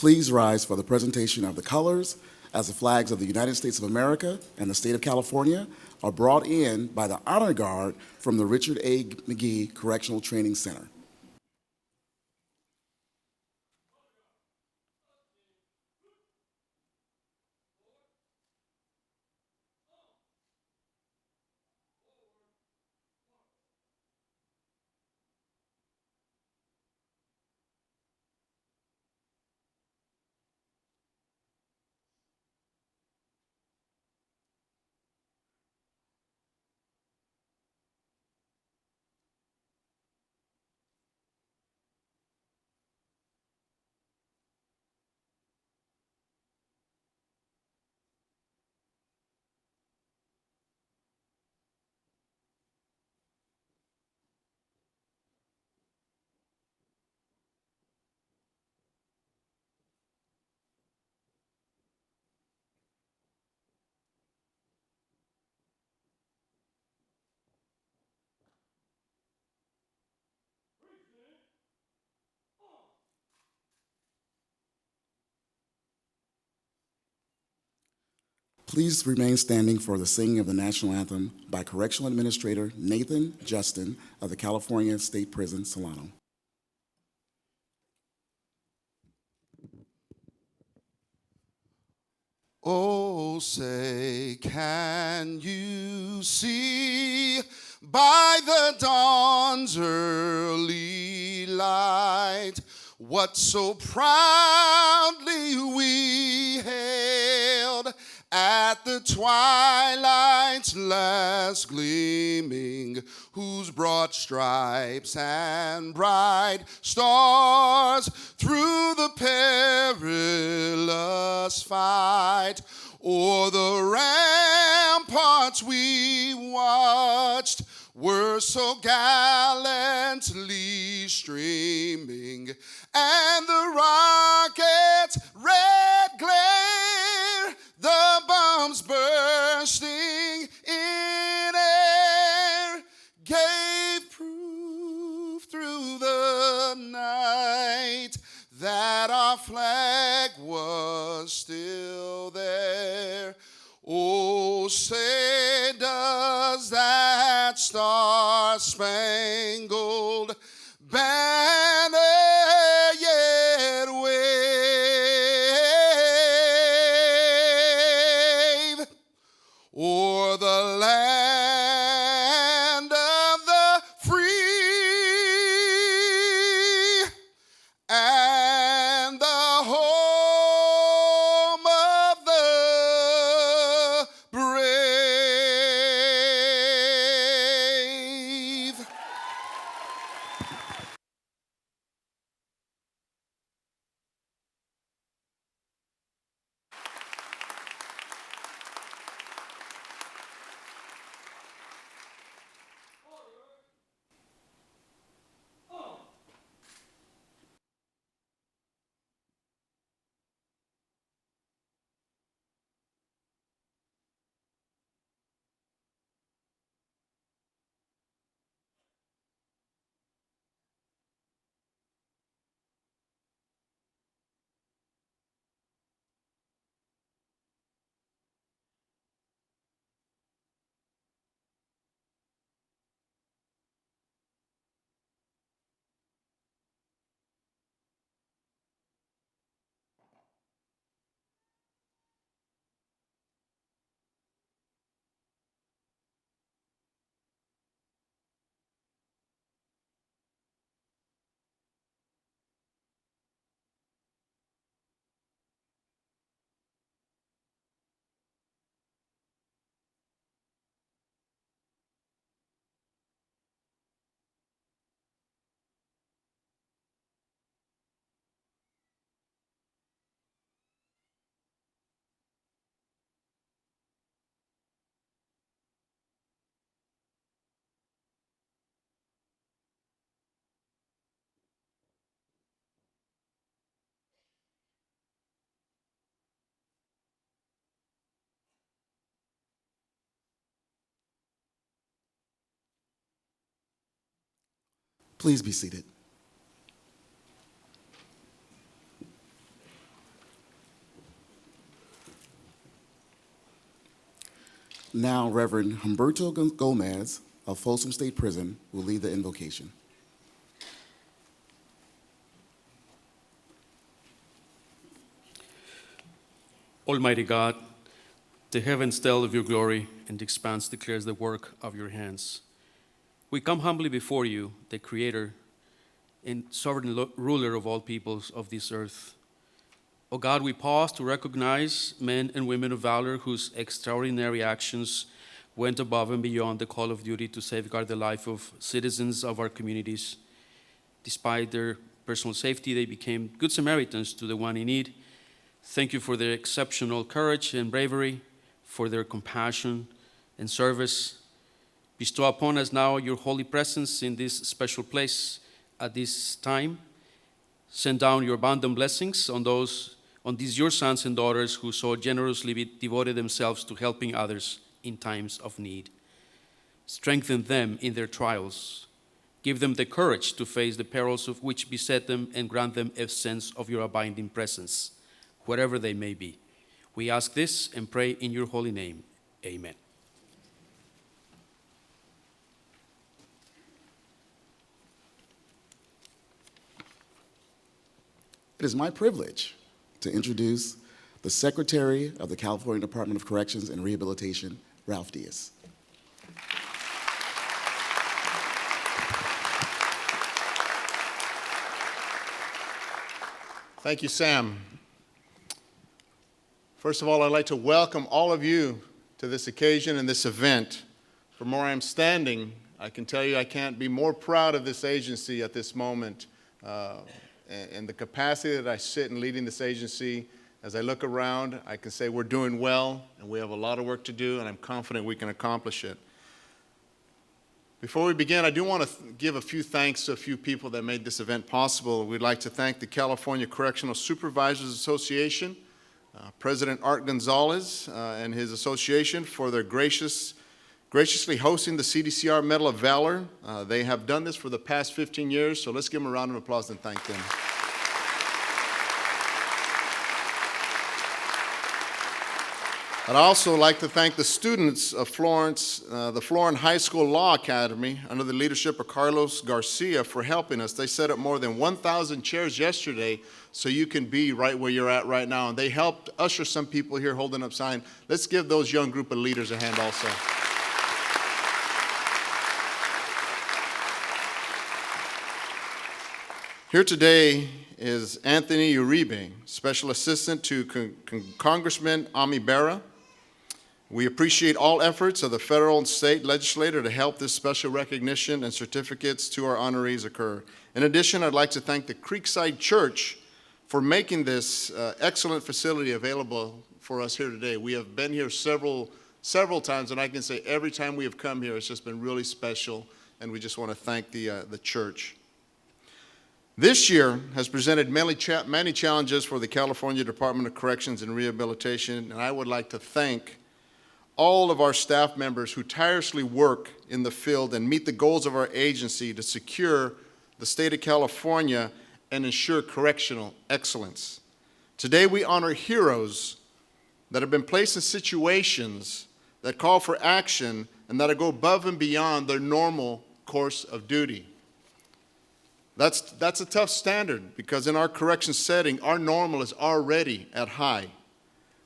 Please rise for the presentation of the colors as the flags of the United States of America and the state of California are brought in by the Honor Guard from the Richard A. McGee Correctional Training Center. Please remain standing for the singing of the national anthem by Correctional Administrator Nathan Justin of the California State Prison, Solano. Oh, say, can you see by the dawn's early light what so proudly we hailed at the twilight's last gleaming, whose broad stripes and bright stars through the perilous fight o'er the ramparts we watched were so gallantly streaming, and the rocket's red glare, the bombs bursting in air, gave proof through the night that our flag was still there. Oh, say does that star-spangled banner yet wave o'er the land of the free and the home of the brave. Please be seated. Now, Reverend Humberto Gomez of Folsom State Prison will lead the invocation. Almighty God, the heavens tell of your glory, and the expanse declares the work of your hands. We come humbly before you, the Creator and sovereign ruler of all peoples of this earth. O God, we pause to recognize men and women of valor whose extraordinary actions went above and beyond the call of duty to safeguard the life of citizens of our communities. Despite their personal safety, they became good Samaritans to the one in need. Thank you for their exceptional courage and bravery, for their compassion and service. Bestow upon us now your holy presence in this special place at this time. Send down your abundant blessings on these your sons and daughters who so generously devoted themselves to helping others in times of need. Strengthen them in their trials. Give them the courage to face the perils of which beset them, and grant them a sense of your abiding presence, wherever they may be. We ask this and pray in your holy name. Amen. It is my privilege to introduce the Secretary of the California Department of Corrections and Rehabilitation, Ralph Diaz. Thank you, Sam. First of all, I'd like to welcome all of you to this occasion and this event. From where I'm standing, I can tell you I can't be more proud of this agency at this moment and the capacity that I sit in leading this agency. As I look around, I can say we're doing well and we have a lot of work to do, and I'm confident we can accomplish it. Before we begin, I do want to give a few thanks to a few people that made this event possible. We'd like to thank the California Correctional Supervisors Association, President Art Gonzalez and his association for their graciously hosting the CDCR Medal of Valor. They have done this for the past 15 years, so let's give them a round of applause and thank them. I'd also like to thank the students of Florence, the Florence High School Law Academy, under the leadership of Carlos Garcia, for helping us. They set up more than 1,000 chairs yesterday so you can be right where you're at right now. And they helped usher some people here holding up signs. Let's give those young group of leaders a hand also. Here today is Anthony Uribe, Special Assistant to Congressman Ami Berra. We appreciate all efforts of the federal and state legislature to help this special recognition and certificates to our honorees occur. In addition, I'd like to thank the Creekside Church for making this excellent facility available for us here today. We have been here several times, and I can say every time we have come here, it's just been really special, and we just want to thank the church. This year has presented many challenges for the California Department of Corrections and Rehabilitation, and I would like to thank all of our staff members who tirelessly work in the field and meet the goals of our agency to secure the state of California and ensure correctional excellence. Today we honor heroes that have been placed in situations that call for action and that go above and beyond their normal course of duty. That's a tough standard because in our correction setting, our normal is already at high.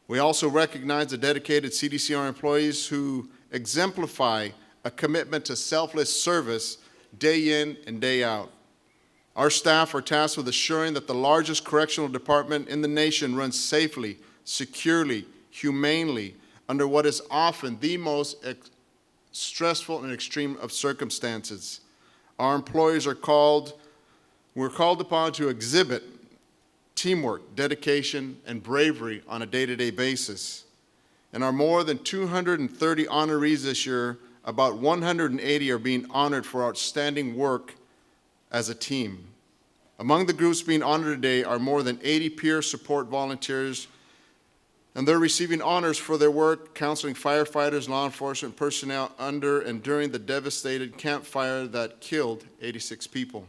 We also recognize the dedicated CDCR employees who exemplify a commitment to selfless service day in and day out. Our staff are tasked with assuring that the largest correctional department in the nation runs safely, securely, humanely, under what is often the most stressful and extreme of circumstances. Our employees we're called upon to exhibit teamwork, dedication, and bravery on a day-to-day basis. And our more than 230 honorees this year, about 180 are being honored for outstanding work as a team. Among the groups being honored today are more than 80 peer support volunteers, and they're receiving honors for their work counseling firefighters, law enforcement personnel under and during the devastated Camp Fire that killed 86 people.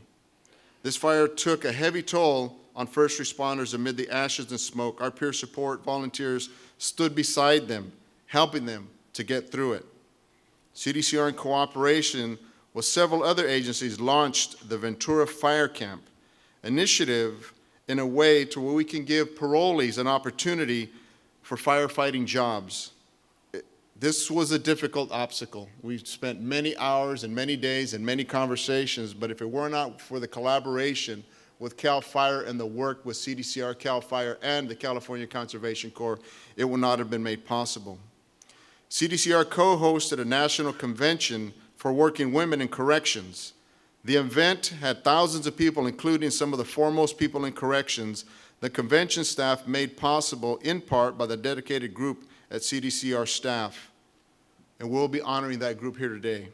This fire took a heavy toll on first responders amid the ashes and smoke. Our peer support volunteers stood beside them, helping them to get through it. CDCR, in cooperation with several other agencies, launched the Ventura Fire Camp initiative in a way to where we can give parolees an opportunity for firefighting jobs. This was a difficult obstacle. We spent many hours and many days and many conversations, but if it were not for the collaboration with CAL FIRE and the work with CDCR, CAL FIRE, and the California Conservation Corps, it would not have been made possible. CDCR co-hosted a national convention for working women in corrections. The event had thousands of people, including some of the foremost people in corrections. The convention staff made possible in part by the dedicated group at CDCR staff. And we'll be honoring that group here today.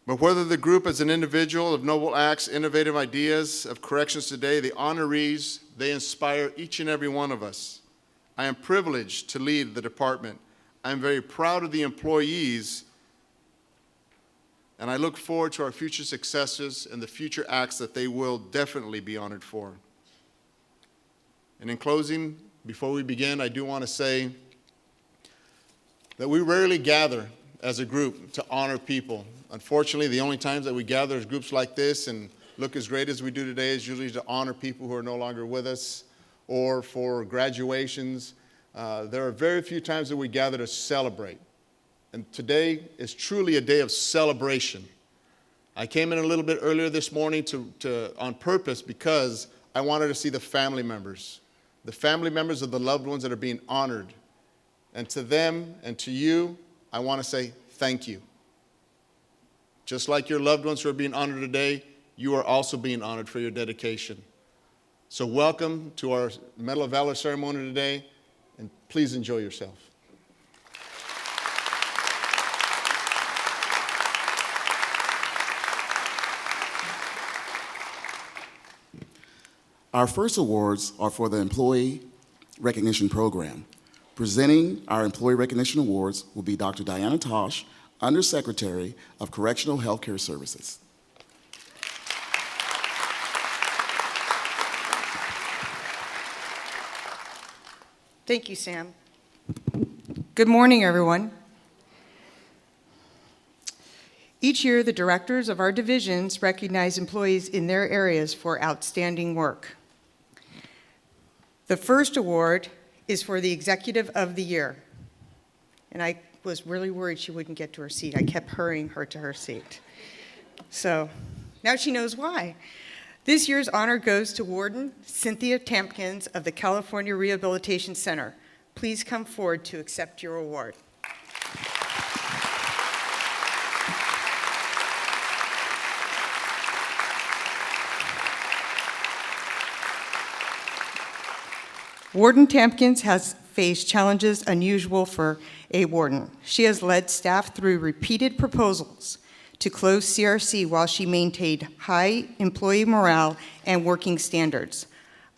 But whether the group is an individual of noble acts, innovative ideas of corrections today, the honorees, they inspire each and every one of us. I am privileged to lead the department. I'm very proud of the employees, and I look forward to our future successes and the future acts that they will definitely be honored for. And in closing, before we begin, I do want to say that we rarely gather as a group to honor people. Unfortunately, the only times that we gather as groups like this and look as great as we do today is usually to honor people who are no longer with us or for graduations. There are very few times that we gather to celebrate. And today is truly a day of celebration. I came in a little bit earlier this morning on purpose because I wanted to see the family members of the loved ones that are being honored. And to them and to you, I want to say thank you. Just like your loved ones who are being honored today, you are also being honored for your dedication. So welcome to our Medal of Valor ceremony today, and please enjoy yourself. Our first awards are for the Employee Recognition Program. Presenting our Employee Recognition Awards will be Dr. Diana Tosh, Undersecretary of Correctional Healthcare Services. Thank you, Sam. Good morning, everyone. Each year, the directors of our divisions recognize employees in their areas for outstanding work. The first award is for the Executive of the Year. And I was really worried she wouldn't get to her seat. I kept hurrying her to her seat. So now she knows why. This year's honor goes to Warden Cynthia Tampkins of the California Rehabilitation Center. Please come forward to accept your award. Warden Tampkins has faced challenges unusual for a warden. She has led staff through repeated proposals to close CRC while she maintained high employee morale and working standards.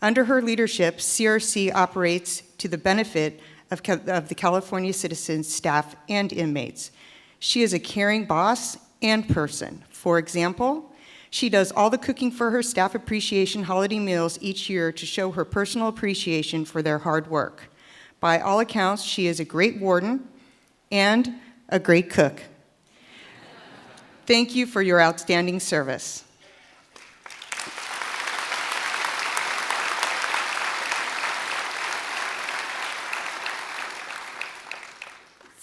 Under her leadership, CRC operates to the benefit of the California citizens, staff, and inmates. She is a caring boss and person. For example, she does all the cooking for her staff appreciation holiday meals each year to show her personal appreciation for their hard work. By all accounts, she is a great warden and a great cook. Thank you for your outstanding service.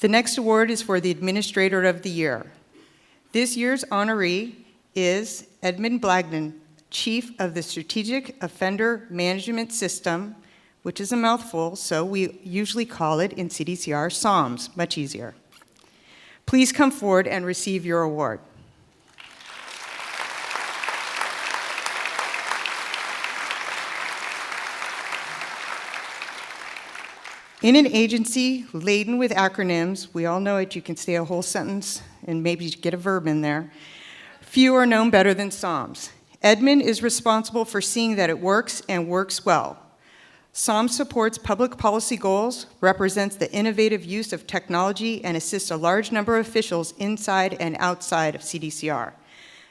The next award is for the Administrator of the Year. This year's honoree is Edmund Blagden, Chief of the Strategic Offender Management System, which is a mouthful, so we usually call it in CDCR SOMS, much easier. Please come forward and receive your award. In an agency laden with acronyms, we all know it, you can say a whole sentence and maybe get a verb in there. Few are known better than SOMS. Edmund is responsible for seeing that it works and works well. SOMS supports public policy goals, represents the innovative use of technology, and assists a large number of officials inside and outside of CDCR.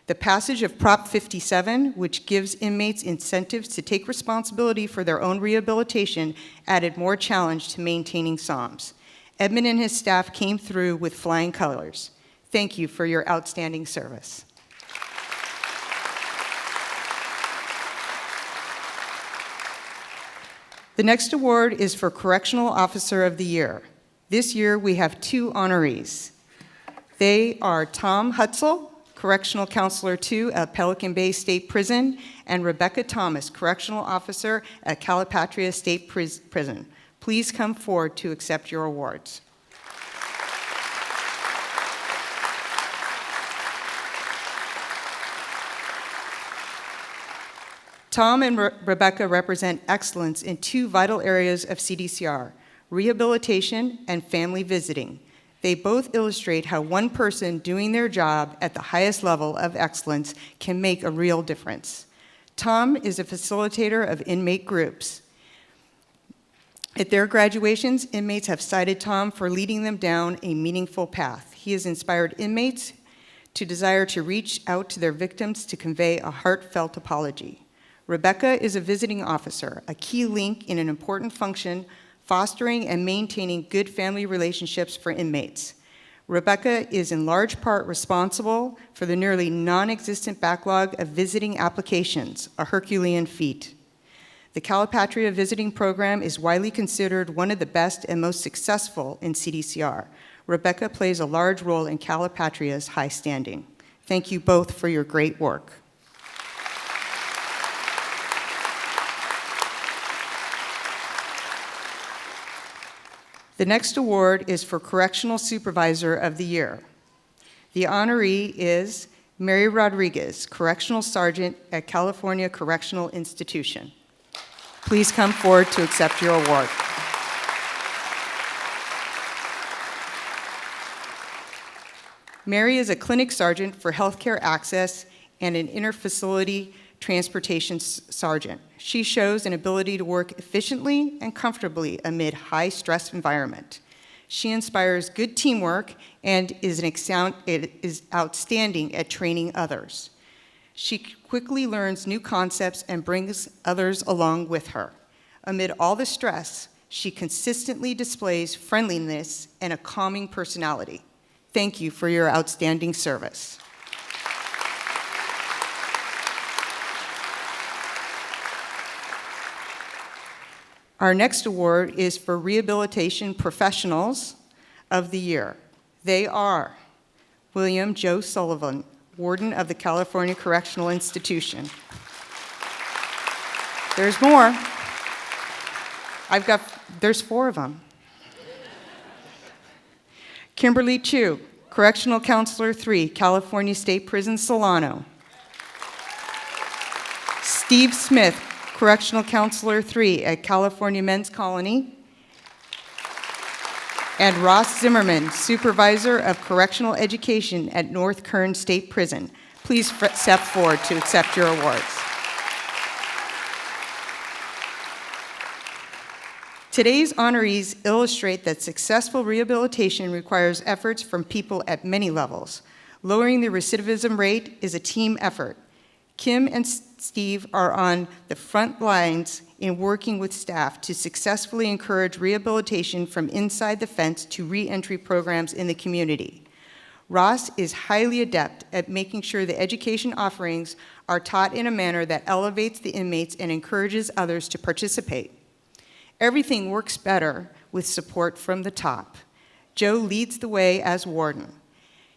The passage of Prop 57, which gives inmates incentives to take responsibility for their own rehabilitation, added more challenge to maintaining SOMS. Edmund and his staff came through with flying colors. Thank you for your outstanding service. The next award is for Correctional Officer of the Year. This year, we have 2 honorees. They are Tom Hutzel, Correctional Counselor 2 at Pelican Bay State Prison, and Rebecca Thomas, Correctional Officer at Calipatria State Prison. Please come forward to accept your awards. Tom and Rebecca represent excellence in 2 vital areas of CDCR, rehabilitation and family visiting. They both illustrate how one person doing their job at the highest level of excellence can make a real difference. Tom is a facilitator of inmate groups. At their graduations, inmates have cited Tom for leading them down a meaningful path. He has inspired inmates to desire to reach out to their victims to convey a heartfelt apology. Rebecca is a visiting officer, a key link in an important function, fostering and maintaining good family relationships for inmates. Rebecca is in large part responsible for the nearly non-existent backlog of visiting applications, a Herculean feat. The Calipatria Visiting Program is widely considered one of the best and most successful in CDCR. Rebecca plays a large role in Calipatria's high standing. Thank you both for your great work. The next award is for Correctional Supervisor of the Year. The honoree is Mary Rodriguez, Correctional Sergeant at California Correctional Institution. Please come forward to accept your award. Mary is a clinic sergeant for healthcare access and an interfacility transportation sergeant. She shows an ability to work efficiently and comfortably amid high-stress environment. She inspires good teamwork and is outstanding at training others. She quickly learns new concepts and brings others along with her. Amid all the stress, she consistently displays friendliness and a calming personality. Thank you for your outstanding service. Our next award is for Rehabilitation Professionals of the Year. They are William Joe Sullivan, Warden of the California Correctional Institution. There's more. There's 4 of them. Kimberly Chu, Correctional Counselor 3, California State Prison, Solano. Steve Smith, Correctional Counselor 3 at California Men's Colony. And Ross Zimmerman, Supervisor of Correctional Education at North Kern State Prison. Please step forward to accept your awards. Today's honorees illustrate that successful rehabilitation requires efforts from people at many levels. Lowering the recidivism rate is a team effort. Kim and Steve are on the front lines in working with staff to successfully encourage rehabilitation from inside the fence to re-entry programs in the community. Ross is highly adept at making sure the education offerings are taught in a manner that elevates the inmates and encourages others to participate. Everything works better with support from the top. Joe leads the way as warden.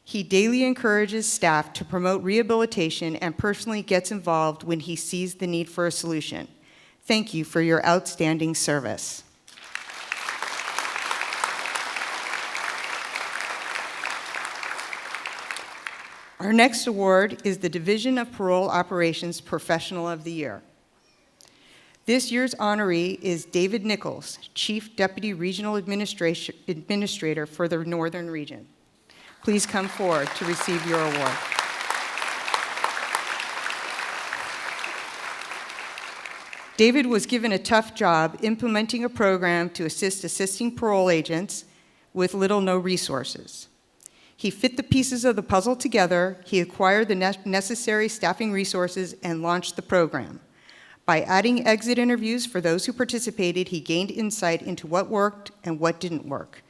He daily encourages staff to promote rehabilitation and personally gets involved when he sees the need for a solution. Thank you for your outstanding service. Our next award is the Division of Parole Operations Professional of the Year. This year's honoree is David Nichols, Chief Deputy Regional Administrator for the Northern Region. Please come forward to receive your award. David was given a tough job implementing a program to assisting parole agents with little no resources. He fit the pieces of the puzzle together, he acquired the necessary staffing resources, and launched the program. By adding exit interviews for those who participated, he gained insight into what worked and what didn't work.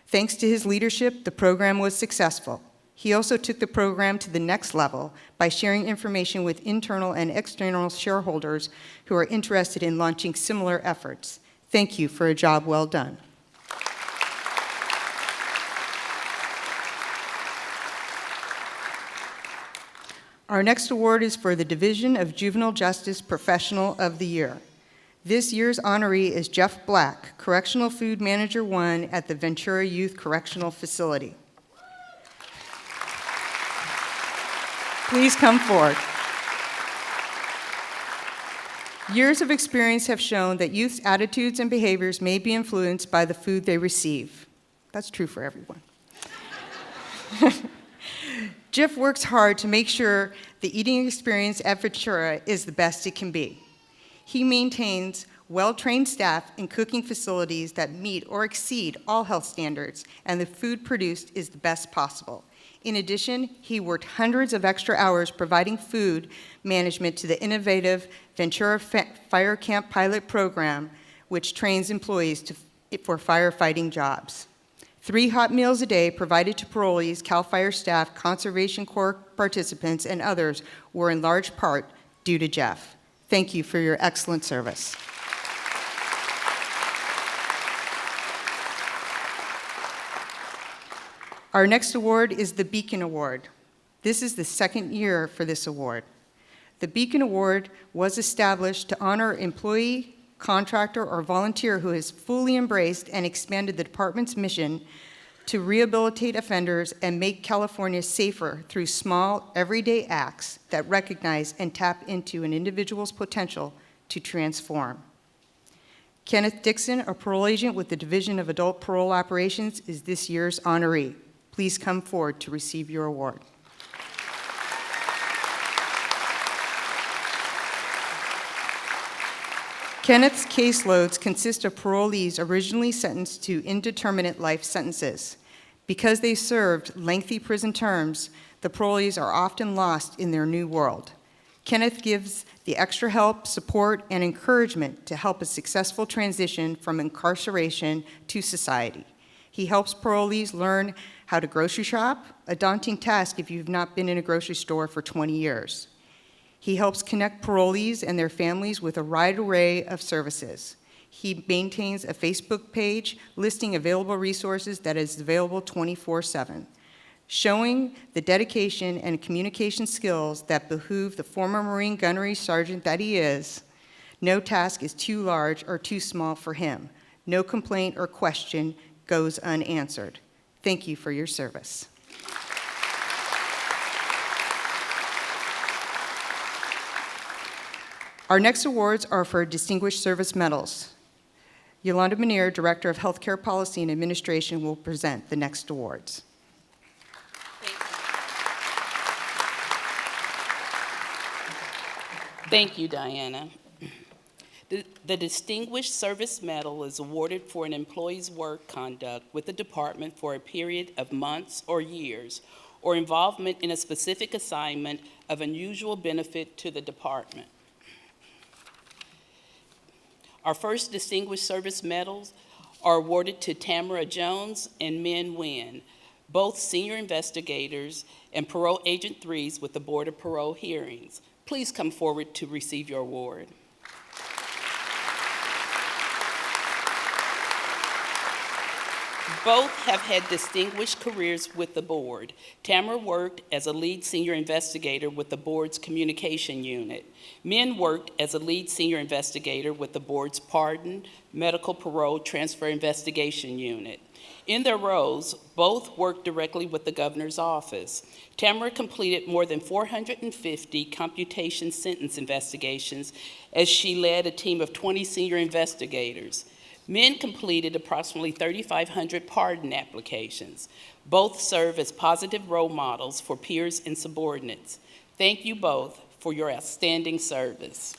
Thanks to his leadership, the program was successful. He also took the program to the next level by sharing information with internal and external shareholders who are interested in launching similar efforts. Thank you for a job well done. Our next award is for the Division of Juvenile Justice Professional of the Year. This year's honoree is Jeff Black, Correctional Food Manager 1 at the Ventura Youth Correctional Facility. Please come forward. Years of experience have shown that youth's attitudes and behaviors may be influenced by the food they receive. That's true for everyone. Jeff works hard to make sure the eating experience at Ventura is the best it can be. He maintains well-trained staff in cooking facilities that meet or exceed all health standards, and the food produced is the best possible. In addition, he worked hundreds of extra hours providing food management to the innovative Ventura Fire Camp Pilot Program, which trains employees for firefighting jobs. 3 hot meals a day provided to parolees, CAL FIRE staff, Conservation Corps participants, and others were in large part due to Jeff. Thank you for your excellent service. Our next award is the Beacon Award. This is the second year for this award. The Beacon Award was established to honor employee, contractor, or volunteer who has fully embraced and expanded the department's mission to rehabilitate offenders and make California safer through small, everyday acts that recognize and tap into an individual's potential to transform. Kenneth Dixon, a parole agent with the Division of Adult Parole Operations, is this year's honoree. Please come forward to receive your award. Kenneth's caseloads consist of parolees originally sentenced to indeterminate life sentences. Because they served lengthy prison terms, the parolees are often lost in their new world. Kenneth gives the extra help, support, and encouragement to help a successful transition from incarceration to society. He helps parolees learn how to grocery shop, a daunting task if you've not been in a grocery store for 20 years. He helps connect parolees and their families with a wide array of services. He maintains a Facebook page listing available resources that is available 24/7, showing the dedication and communication skills that behoove the former Marine gunnery sergeant that he is. No task is too large or too small for him. No complaint or question goes unanswered. Thank you for your service. Our next awards are for Distinguished Service Medals. Yolanda Manier, Director of Healthcare Policy and Administration, will present the next awards. Thank you, Diana. The Distinguished Service Medal is awarded for an employee's work conduct with the department for a period of months or years, or involvement in a specific assignment of unusual benefit to the department. Our first Distinguished Service Medals are awarded to Tamara Jones and Min Nguyen, both senior investigators and parole agent 3s with the Board of Parole Hearings. Please come forward to receive your award. Both have had distinguished careers with the board. Tamara worked as a lead senior investigator with the board's communication unit. Min worked as a lead senior investigator with the board's pardon, medical parole, transfer investigation unit. In their roles, both worked directly with the governor's office. Tamara completed more than 450 computation sentence investigations as she led a team of 20 senior investigators. Min completed approximately 3,500 pardon applications. Both serve as positive role models for peers and subordinates. Thank you both for your outstanding service.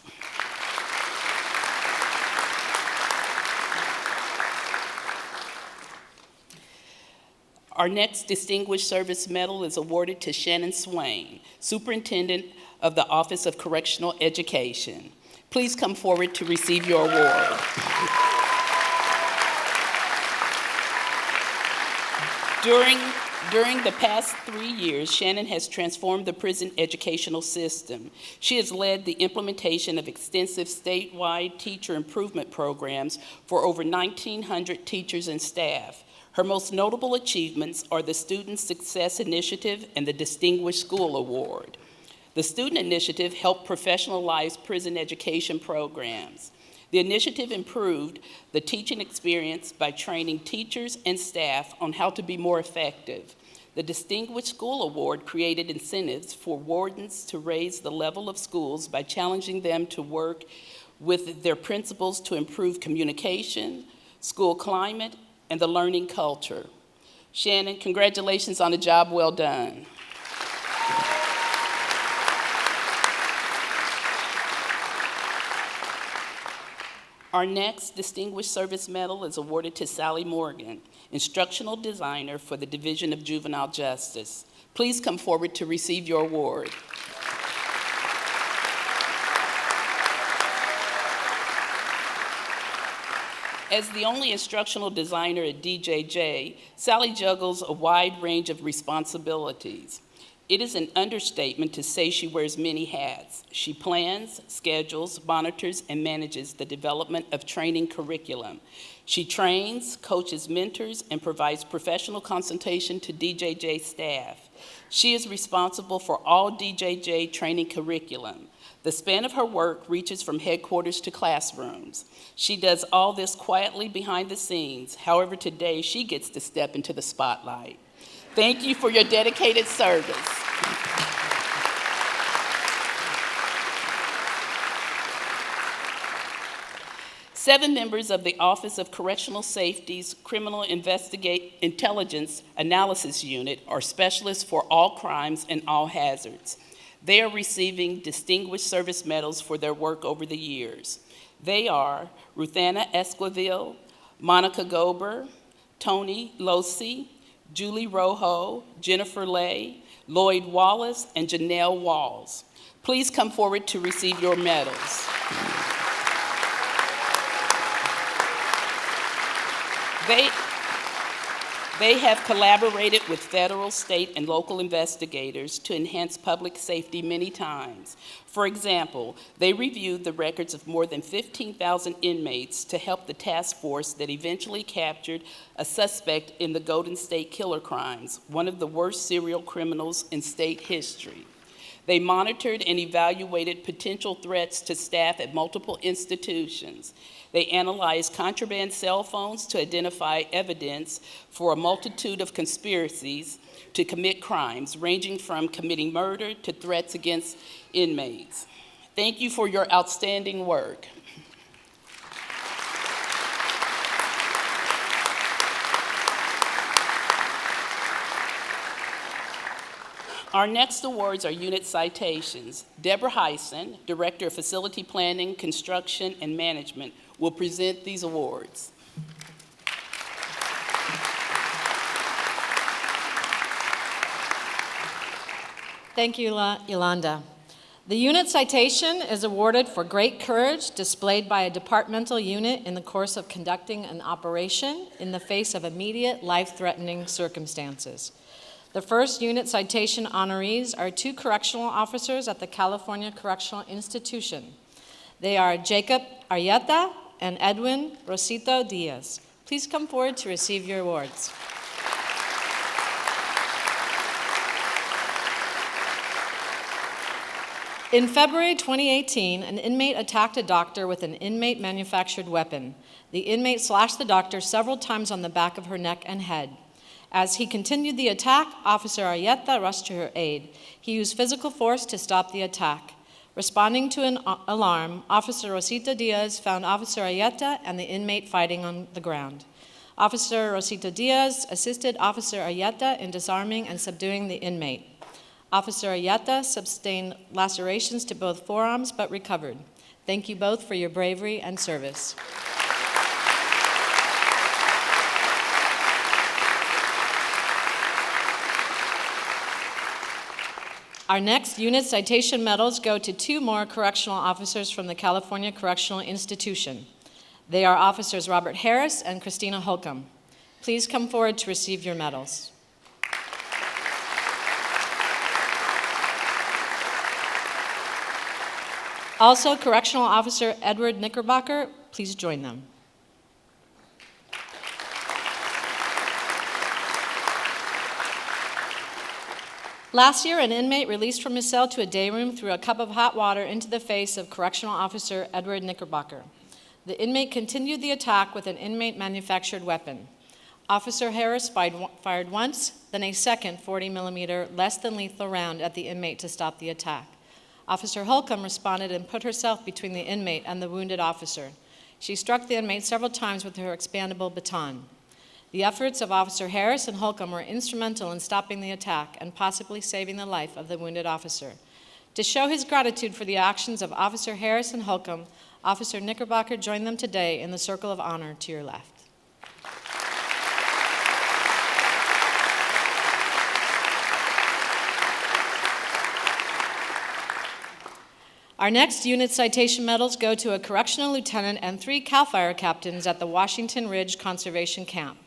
Our next Distinguished Service Medal is awarded to Shannon Swain, Superintendent of the Office of Correctional Education. Please come forward to receive your award. During the past 3 years, Shannon has transformed the prison educational system. She has led the implementation of extensive statewide teacher improvement programs for over 1,900 teachers and staff. Her most notable achievements are the Student Success Initiative and the Distinguished School Award. The Student Initiative helped professionalize prison education programs. The initiative improved the teaching experience by training teachers and staff on how to be more effective. The Distinguished School Award created incentives for wardens to raise the level of schools by challenging them to work with their principals to improve communication, school climate, and the learning culture. Shannon, congratulations on a job well done. Our next Distinguished Service Medal is awarded to Sally Morgan, Instructional Designer for the Division of Juvenile Justice. Please come forward to receive your award. As the only instructional designer at DJJ, Sally juggles a wide range of responsibilities. It is an understatement to say she wears many hats. She plans, schedules, monitors, and manages the development of training curriculum. She trains, coaches, mentors, and provides professional consultation to DJJ staff. She is responsible for all DJJ training curriculum. The span of her work reaches from headquarters to classrooms. She does all this quietly behind the scenes. However, today she gets to step into the spotlight. Thank you for your dedicated service. Seven members of the Office of Correctional Safety's Criminal Intelligence Analysis Unit are specialists for all crimes and all hazards. They are receiving Distinguished Service Medals for their work over the years. They are Ruthanna Esquivel, Monica Gober, Tony Losi, Julie Rojo, Jennifer Lay, Lloyd Wallace, and Janelle Walls. Please come forward to receive your medals. They have collaborated with federal, state, and local investigators to enhance public safety many times. For example, they reviewed the records of more than 15,000 inmates to help the task force that eventually captured a suspect in the Golden State Killer crimes, one of the worst serial criminals in state history. They monitored and evaluated potential threats to staff at multiple institutions. They analyzed contraband cell phones to identify evidence for a multitude of conspiracies to commit crimes, ranging from committing murder to threats against inmates. Thank you for your outstanding work. Our next awards are unit citations. Deborah Heisen, Director of Facility Planning, Construction, and Management, will present these awards. Thank you, Yolanda. The unit citation is awarded for great courage displayed by a departmental unit in the course of conducting an operation in the face of immediate life-threatening circumstances. The first unit citation honorees are two correctional officers at the California Correctional Institution. They are Jacob Arrieta and Edwin Rosito Diaz. Please come forward to receive your awards. In February 2018, an inmate attacked a doctor with an inmate-manufactured weapon. The inmate slashed the doctor several times on the back of her neck and head. As he continued the attack, Officer Arrieta rushed to her aid. He used physical force to stop the attack. Responding to an alarm, Officer Rosita Diaz found Officer Arrieta and the inmate fighting on the ground. Officer Rosita Diaz assisted Officer Arrieta in disarming and subduing the inmate. Officer Arrieta sustained lacerations to both forearms but recovered. Thank you both for your bravery and service. Our next unit citation medals go to two more correctional officers from the California Correctional Institution. They are Officers Robert Harris and Christina Holcomb. Please come forward to receive your medals. Also, Correctional Officer Edward Knickerbocker, please join them. Last year, an inmate released from his cell to a day room threw a cup of hot water into the face of Correctional Officer Edward Knickerbocker. The inmate continued the attack with an inmate-manufactured weapon. Officer Harris fired once, then a second 40-millimeter less than lethal round at the inmate to stop the attack. Officer Holcomb responded and put herself between the inmate and the wounded officer. She struck the inmate several times with her expandable baton. The efforts of Officer Harris and Holcomb were instrumental in stopping the attack and possibly saving the life of the wounded officer. To show his gratitude for the actions of Officer Harris and Holcomb, Officer Knickerbocker joined them today in the circle of honor to your left. Our next unit citation medals go to a correctional lieutenant and 3 CAL FIRE captains at the Washington Ridge Conservation Camp.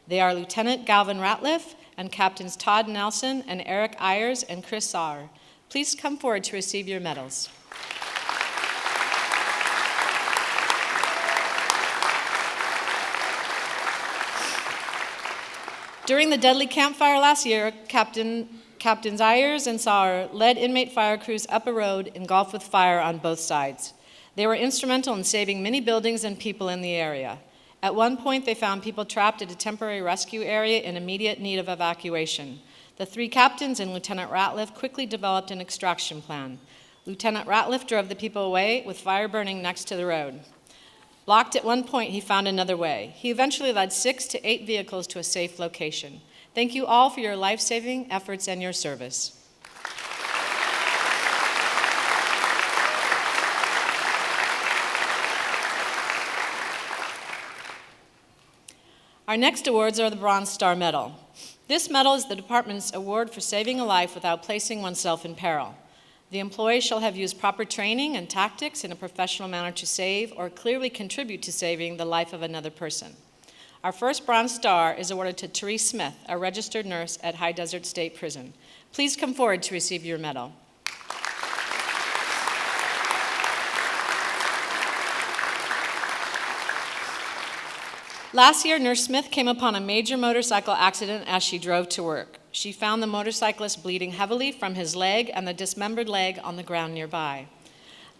They are Lieutenant Galvin Ratliff and Captains Todd Nelson and Eric Ayers and Chris Sauer. Please come forward to receive your medals. During the deadly campfire last year, Captains Ayers and Sauer led inmate fire crews up a road engulfed with fire on both sides. They were instrumental in saving many buildings and people in the area. At one point, they found people trapped at a temporary rescue area in immediate need of evacuation. The 3 captains and Lieutenant Ratliff quickly developed an extraction plan. Lieutenant Ratliff drove the people away with fire burning next to the road. Blocked at one point, he found another way. He eventually led 6 to 8 vehicles to a safe location. Thank you all for your life-saving efforts and your service. Our next awards are the Bronze Star Medal. This medal is the department's award for saving a life without placing oneself in peril. The employee shall have used proper training and tactics in a professional manner to save or clearly contribute to saving the life of another person. Our first Bronze Star is awarded to Therese Smith, a registered nurse at High Desert State Prison. Please come forward to receive your medal. Last year, Nurse Smith came upon a major motorcycle accident as she drove to work. She found the motorcyclist bleeding heavily from his leg and the dismembered leg on the ground nearby.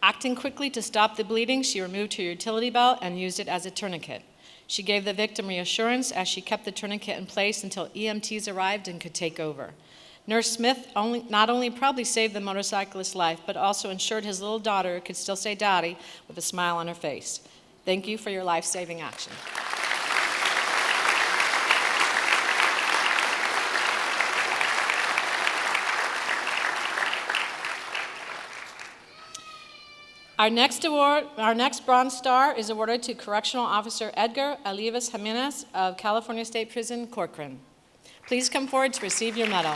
Acting quickly to stop the bleeding, she removed her utility belt and used it as a tourniquet. She gave the victim reassurance as she kept the tourniquet in place until EMTs arrived and could take over. Nurse Smith not only probably saved the motorcyclist's life, but also ensured his little daughter could still say "Daddy" with a smile on her face. Thank you for your life-saving action. Our next Bronze Star is awarded to Correctional Officer Edgar Alivas Jimenez of California State Prison, Corcoran. Please come forward to receive your medal.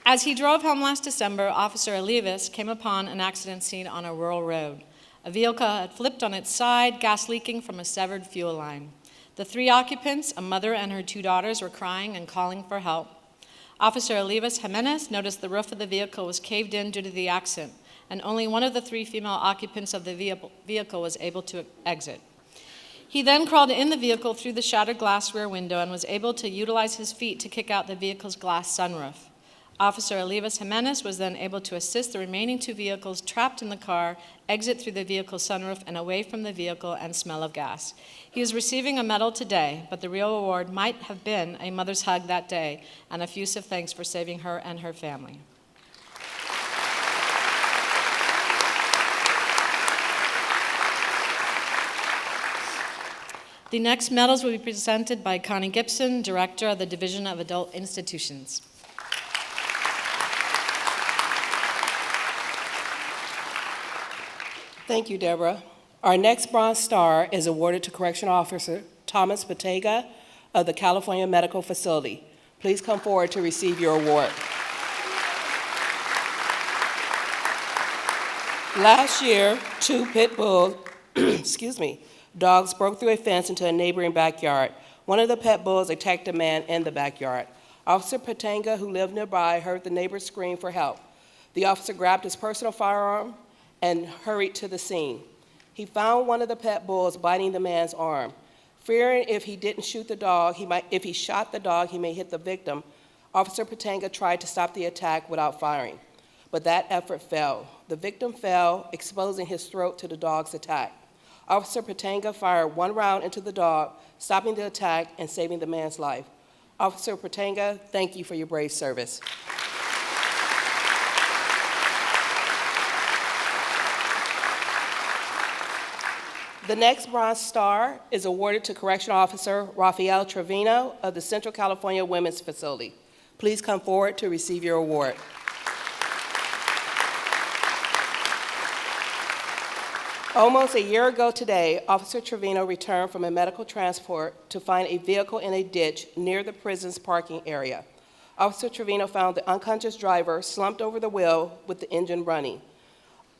As he drove home last December, Officer Alivas came upon an accident scene on a rural road. A vehicle had flipped on its side, gas leaking from a severed fuel line. The 3 occupants, a mother and her 2 daughters, were crying and calling for help. Officer Alivas Jimenez noticed the roof of the vehicle was caved in due to the accident, and only one of the 3 female occupants of the vehicle was able to exit. He then crawled in the vehicle through the shattered glass rear window and was able to utilize his feet to kick out the vehicle's glass sunroof. Officer Alivas Jimenez was then able to assist the remaining 2 vehicles trapped in the car exit through the vehicle's sunroof and away from the vehicle and smell of gas. He is receiving a medal today, but the real award might have been a mother's hug that day and effusive thanks for saving her and her family. The next medals will be presented by Connie Gibson, Director of the Division of Adult Institutions. Thank you, Deborah. Our next Bronze Star is awarded to Correctional Officer Thomas Patega of the California Medical Facility. Please come forward to receive your award. Last year, two pit bull, dogs broke through a fence into a neighboring backyard. One of the pit bulls attacked a man in the backyard. Officer Patanga, who lived nearby, heard the neighbors scream for help. The officer grabbed his personal firearm and hurried to the scene. He found one of the pit bulls biting the man's arm. Fearing if he shot the dog, he may hit the victim, Officer Patanga tried to stop the attack without firing, but that effort failed. The victim fell, exposing his throat to the dog's attack. Officer Patanga fired one round into the dog, stopping the attack and saving the man's life. Officer Patanga, thank you for your brave service. The next Bronze Star is awarded to Correctional Officer Rafael Trevino of the Central California Women's Facility. Please come forward to receive your award. Almost a year ago today, Officer Trevino returned from a medical transport to find a vehicle in a ditch near the prison's parking area. Officer Trevino found the unconscious driver slumped over the wheel with the engine running.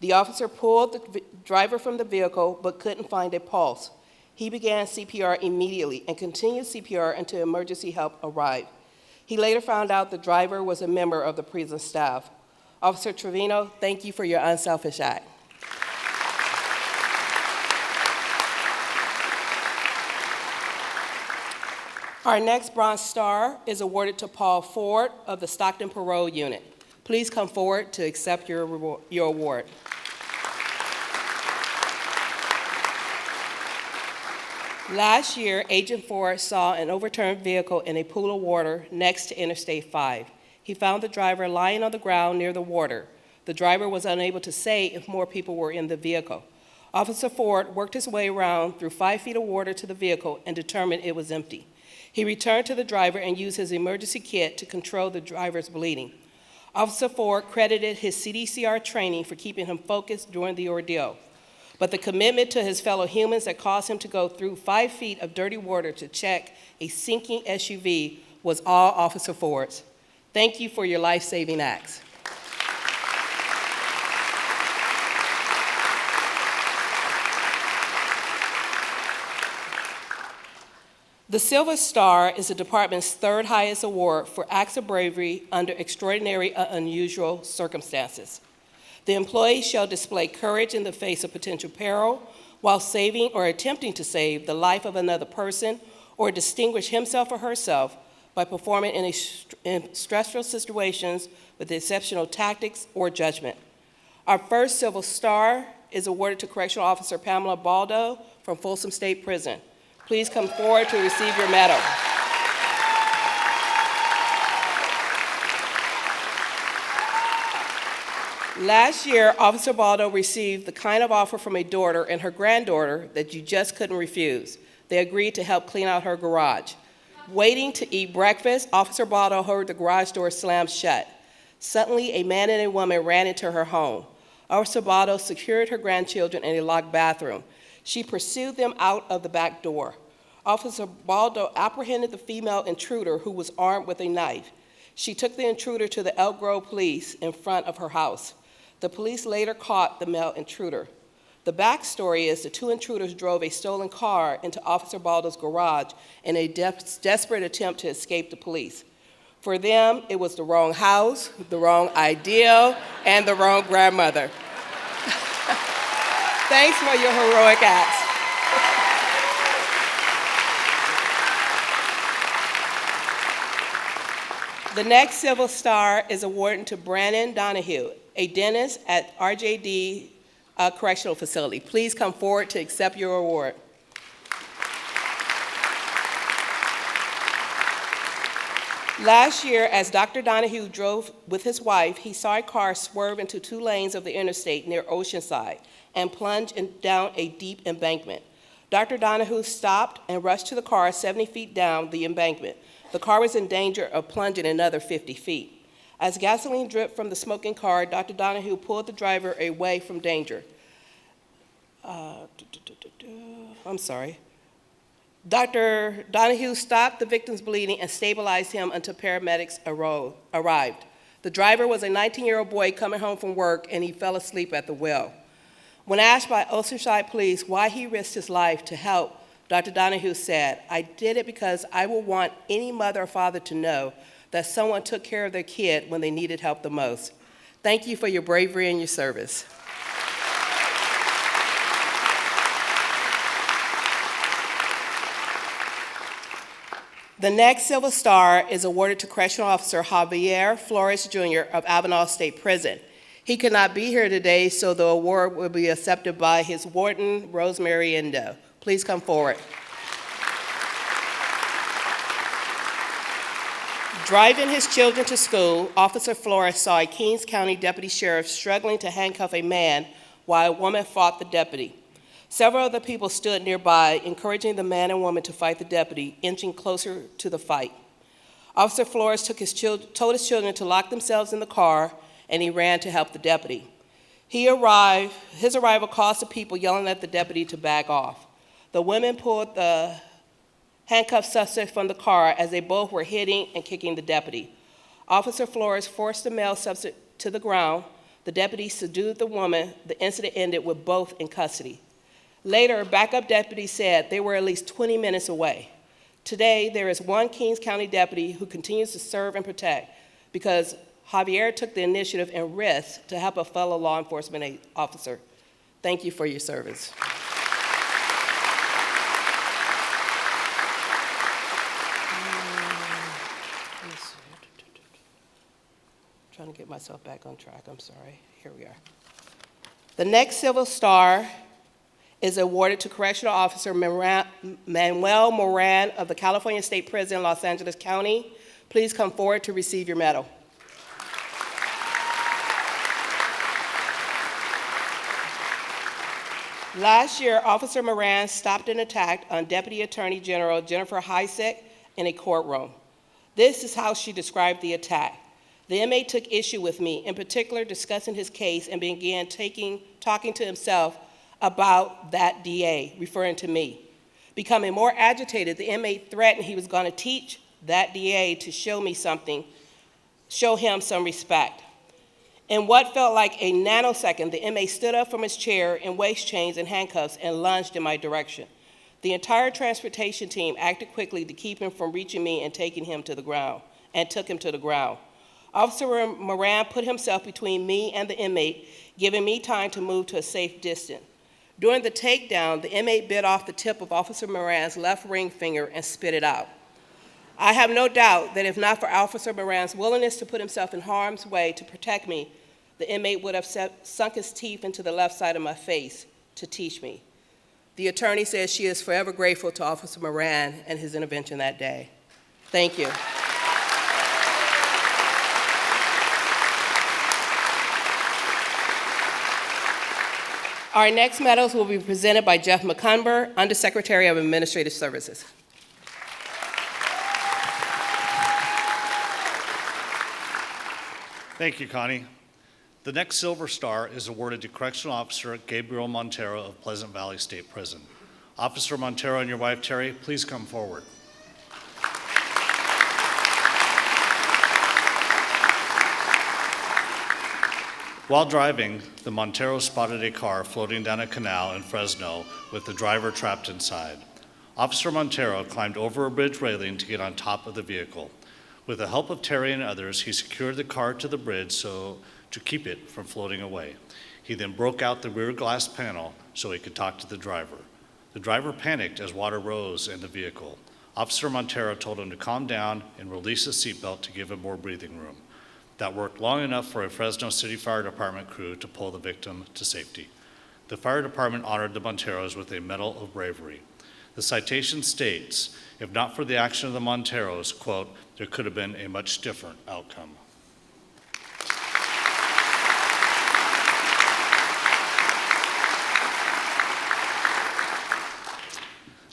The officer pulled the driver from the vehicle but couldn't find a pulse. He began CPR immediately and continued CPR until emergency help arrived. He later found out the driver was a member of the prison staff. Officer Trevino, thank you for your unselfish act. Our next Bronze Star is awarded to Paul Ford of the Stockton Parole Unit. Please come forward to accept your award. Last year, Agent Ford saw an overturned vehicle in a pool of water next to Interstate 5. He found the driver lying on the ground near the water. The driver was unable to say if more people were in the vehicle. Officer Ford worked his way around through 5 feet of water to the vehicle and determined it was empty. He returned to the driver and used his emergency kit to control the driver's bleeding. Officer Ford credited his CDCR training for keeping him focused during the ordeal. But the commitment to his fellow humans that caused him to go through 5 feet of dirty water to check a sinking SUV was all Officer Ford's. Thank you for your life-saving acts. The Silver Star is the department's third highest award for acts of bravery under extraordinary and unusual circumstances. The employee shall display courage in the face of potential peril while saving or attempting to save the life of another person or distinguish himself or herself by performing in stressful situations with exceptional tactics or judgment. Our first Silver Star is awarded to Correctional Officer Pamela Baldo from Folsom State Prison. Please come forward to receive your medal. Last year, Officer Baldo received the kind of offer from a daughter and her granddaughter that you just couldn't refuse. They agreed to help clean out her garage. Waiting to eat breakfast, Officer Baldo heard the garage door slam shut. Suddenly, a man and a woman ran into her home. Officer Baldo secured her grandchildren in a locked bathroom. She pursued them out of the back door. Officer Baldo apprehended the female intruder who was armed with a knife. She took the intruder to the Elk Grove police in front of her house. The police later caught the male intruder. The backstory is the two intruders drove a stolen car into Officer Baldo's garage in a desperate attempt to escape the police. For them, it was the wrong house, the wrong ideal, and the wrong grandmother. Thanks for your heroic acts. The next Silver Star is awarded to Brandon Donahue, a dentist at RJD Correctional Facility. Please come forward to accept your award. Last year, as Dr. Donahue drove with his wife, he saw a car swerve into 2 lanes of the interstate near Oceanside and plunge down a deep embankment. Dr. Donahue stopped and rushed to the car 70 feet down the embankment. The car was in danger of plunging another 50 feet. As gasoline dripped from the smoking car, Dr. Donahue pulled the driver away from danger. Dr. Donahue stopped the victim's bleeding and stabilized him until paramedics arrived. The driver was a 19-year-old boy coming home from work, and he fell asleep at the wheel. When asked by Oceanside Police why he risked his life to help, Dr. Donahue said, "I did it because I would want any mother or father to know that someone took care of their kid when they needed help the most. Thank you for your bravery and your service." The next Silver Star is awarded to Correctional Officer Javier Flores Jr. of Avenal State Prison. He could not be here today, so the award will be accepted by his warden, Rosemary Endo. Please come forward. Driving his children to school, Officer Flores saw a Kings County deputy sheriff struggling to handcuff a man while a woman fought the deputy. Several other people stood nearby, encouraging the man and woman to fight the deputy, inching closer to the fight. Officer Flores told his children to lock themselves in the car, and he ran to help the deputy. His arrival caused the people yelling at the deputy to back off. The women pulled the handcuffed suspect from the car as they both were hitting and kicking the deputy. Officer Flores forced the male suspect to the ground. The deputy subdued the woman. The incident ended with both in custody. Later, backup deputies said they were at least 20 minutes away. Today, there is one Kings County deputy who continues to serve and protect because Javier took the initiative and risk to help a fellow law enforcement officer. Thank you for your service. Trying to get myself back on track, I'm sorry. Here we are. The next Silver Star is awarded to Correctional Officer Manuel Moran of the California State Prison, Los Angeles County. Please come forward to receive your medal. Last year, Officer Moran stopped an attack on Deputy Attorney General Jennifer Heisek in a courtroom. This is how she described the attack. The inmate took issue with me, in particular discussing his case, and began talking to himself about that DA, referring to me. Becoming more agitated, the inmate threatened he was going to teach that DA to show him some respect. In what felt like a nanosecond, the inmate stood up from his chair in waist chains and handcuffs and lunged in my direction. The entire transportation team acted quickly to keep him from reaching me and took him to the ground. Officer Moran put himself between me and the inmate, giving me time to move to a safe distance. During the takedown, the inmate bit off the tip of Officer Moran's left ring finger and spit it out. I have no doubt that if not for Officer Moran's willingness to put himself in harm's way to protect me, the inmate would have sunk his teeth into the left side of my face to teach me. The attorney says she is forever grateful to Officer Moran and his intervention that day. Thank you. Our next medals will be presented by Jeff McCumber, Undersecretary of Administrative Services. Thank you, Connie. The next Silver Star is awarded to Correctional Officer Gabriel Montero of Pleasant Valley State Prison. Officer Montero and your wife, Terry, please come forward. While driving, the Monteros spotted a car floating down a canal in Fresno with the driver trapped inside. Officer Montero climbed over a bridge railing to get on top of the vehicle. With the help of Terry and others, he secured the car to the bridge to keep it from floating away. He then broke out the rear glass panel so he could talk to the driver. The driver panicked as water rose in the vehicle. Officer Montero told him to calm down and release the seatbelt to give him more breathing room. That worked long enough for a Fresno City Fire Department crew to pull the victim to safety. The fire department honored the Monteros with a Medal of Bravery. The citation states, if not for the action of the Monteros, quote, there could have been a much different outcome.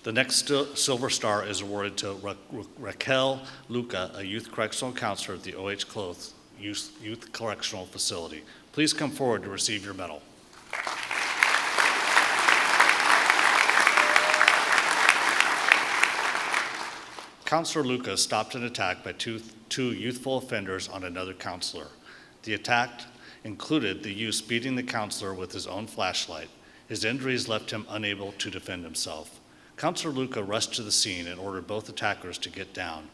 The next Silver Star is awarded to Raquel Luca, a youth correctional counselor at the O.H. Cloth Youth Correctional Facility. Please come forward to receive your medal. Counselor Lucas stopped an attack by two youthful offenders on another counselor. The attack included the youth beating the counselor with his own flashlight. His injuries left him unable to defend himself. Counselor Luca rushed to the scene and ordered both attackers to get down.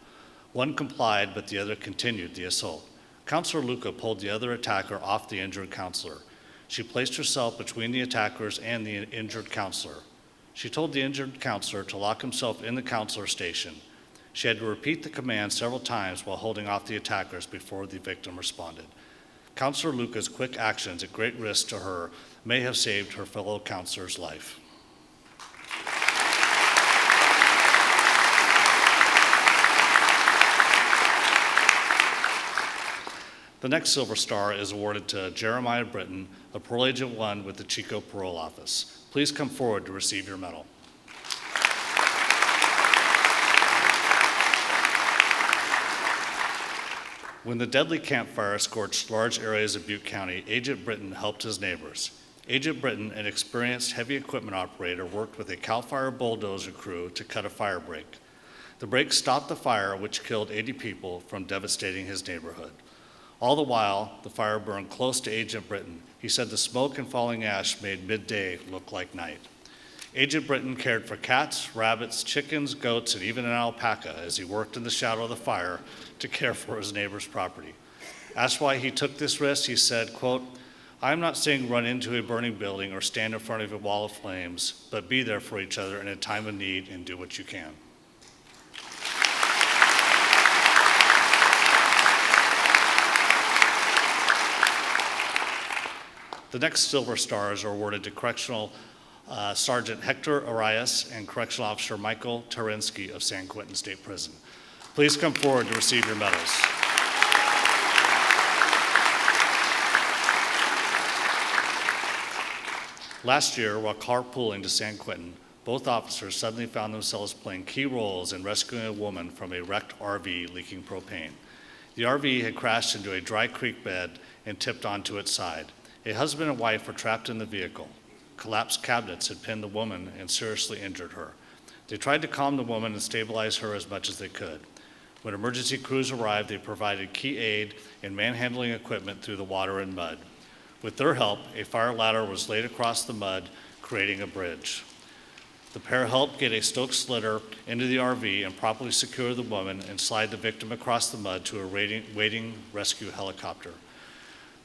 One complied, but the other continued the assault. Counselor Luca pulled the other attacker off the injured counselor. She placed herself between the attackers and the injured counselor. She told the injured counselor to lock himself in the counselor station. She had to repeat the command several times while holding off the attackers before the victim responded. Counselor Luca's quick actions at great risk to her may have saved her fellow counselor's life. The next Silver Star is awarded to Jeremiah Britton, a Parole Agent 1 with the Chico Parole Office. Please come forward to receive your medal. When the deadly campfire scorched large areas of Butte County, Agent Britton helped his neighbors. Agent Britton, an experienced heavy equipment operator, worked with a CAL FIRE bulldozer crew to cut a fire break. The break stopped the fire, which killed 80 people, from devastating his neighborhood. All the while, the fire burned close to Agent Britton. He said the smoke and falling ash made midday look like night. Agent Britton cared for cats, rabbits, chickens, goats, and even an alpaca as he worked in the shadow of the fire to care for his neighbor's property. Asked why he took this risk, he said, quote, "I'm not saying run into a burning building or stand in front of a wall of flames, but be there for each other in a time of need and do what you can." The next Silver Stars are awarded to Correctional Sergeant Hector Arias and Correctional Officer Michael Tarinsky of San Quentin State Prison. Please come forward to receive your medals. Last year, while carpooling to San Quentin, both officers suddenly found themselves playing key roles in rescuing a woman from a wrecked RV leaking propane. The RV had crashed into a dry creek bed and tipped onto its side. A husband and wife were trapped in the vehicle. Collapsed cabinets had pinned the woman and seriously injured her. They tried to calm the woman and stabilize her as much as they could. When emergency crews arrived, they provided key aid and manhandling equipment through the water and mud. With their help, a fire ladder was laid across the mud, creating a bridge. The pair helped get a Stokes slitter into the RV and properly secure the woman and slide the victim across the mud to a waiting rescue helicopter.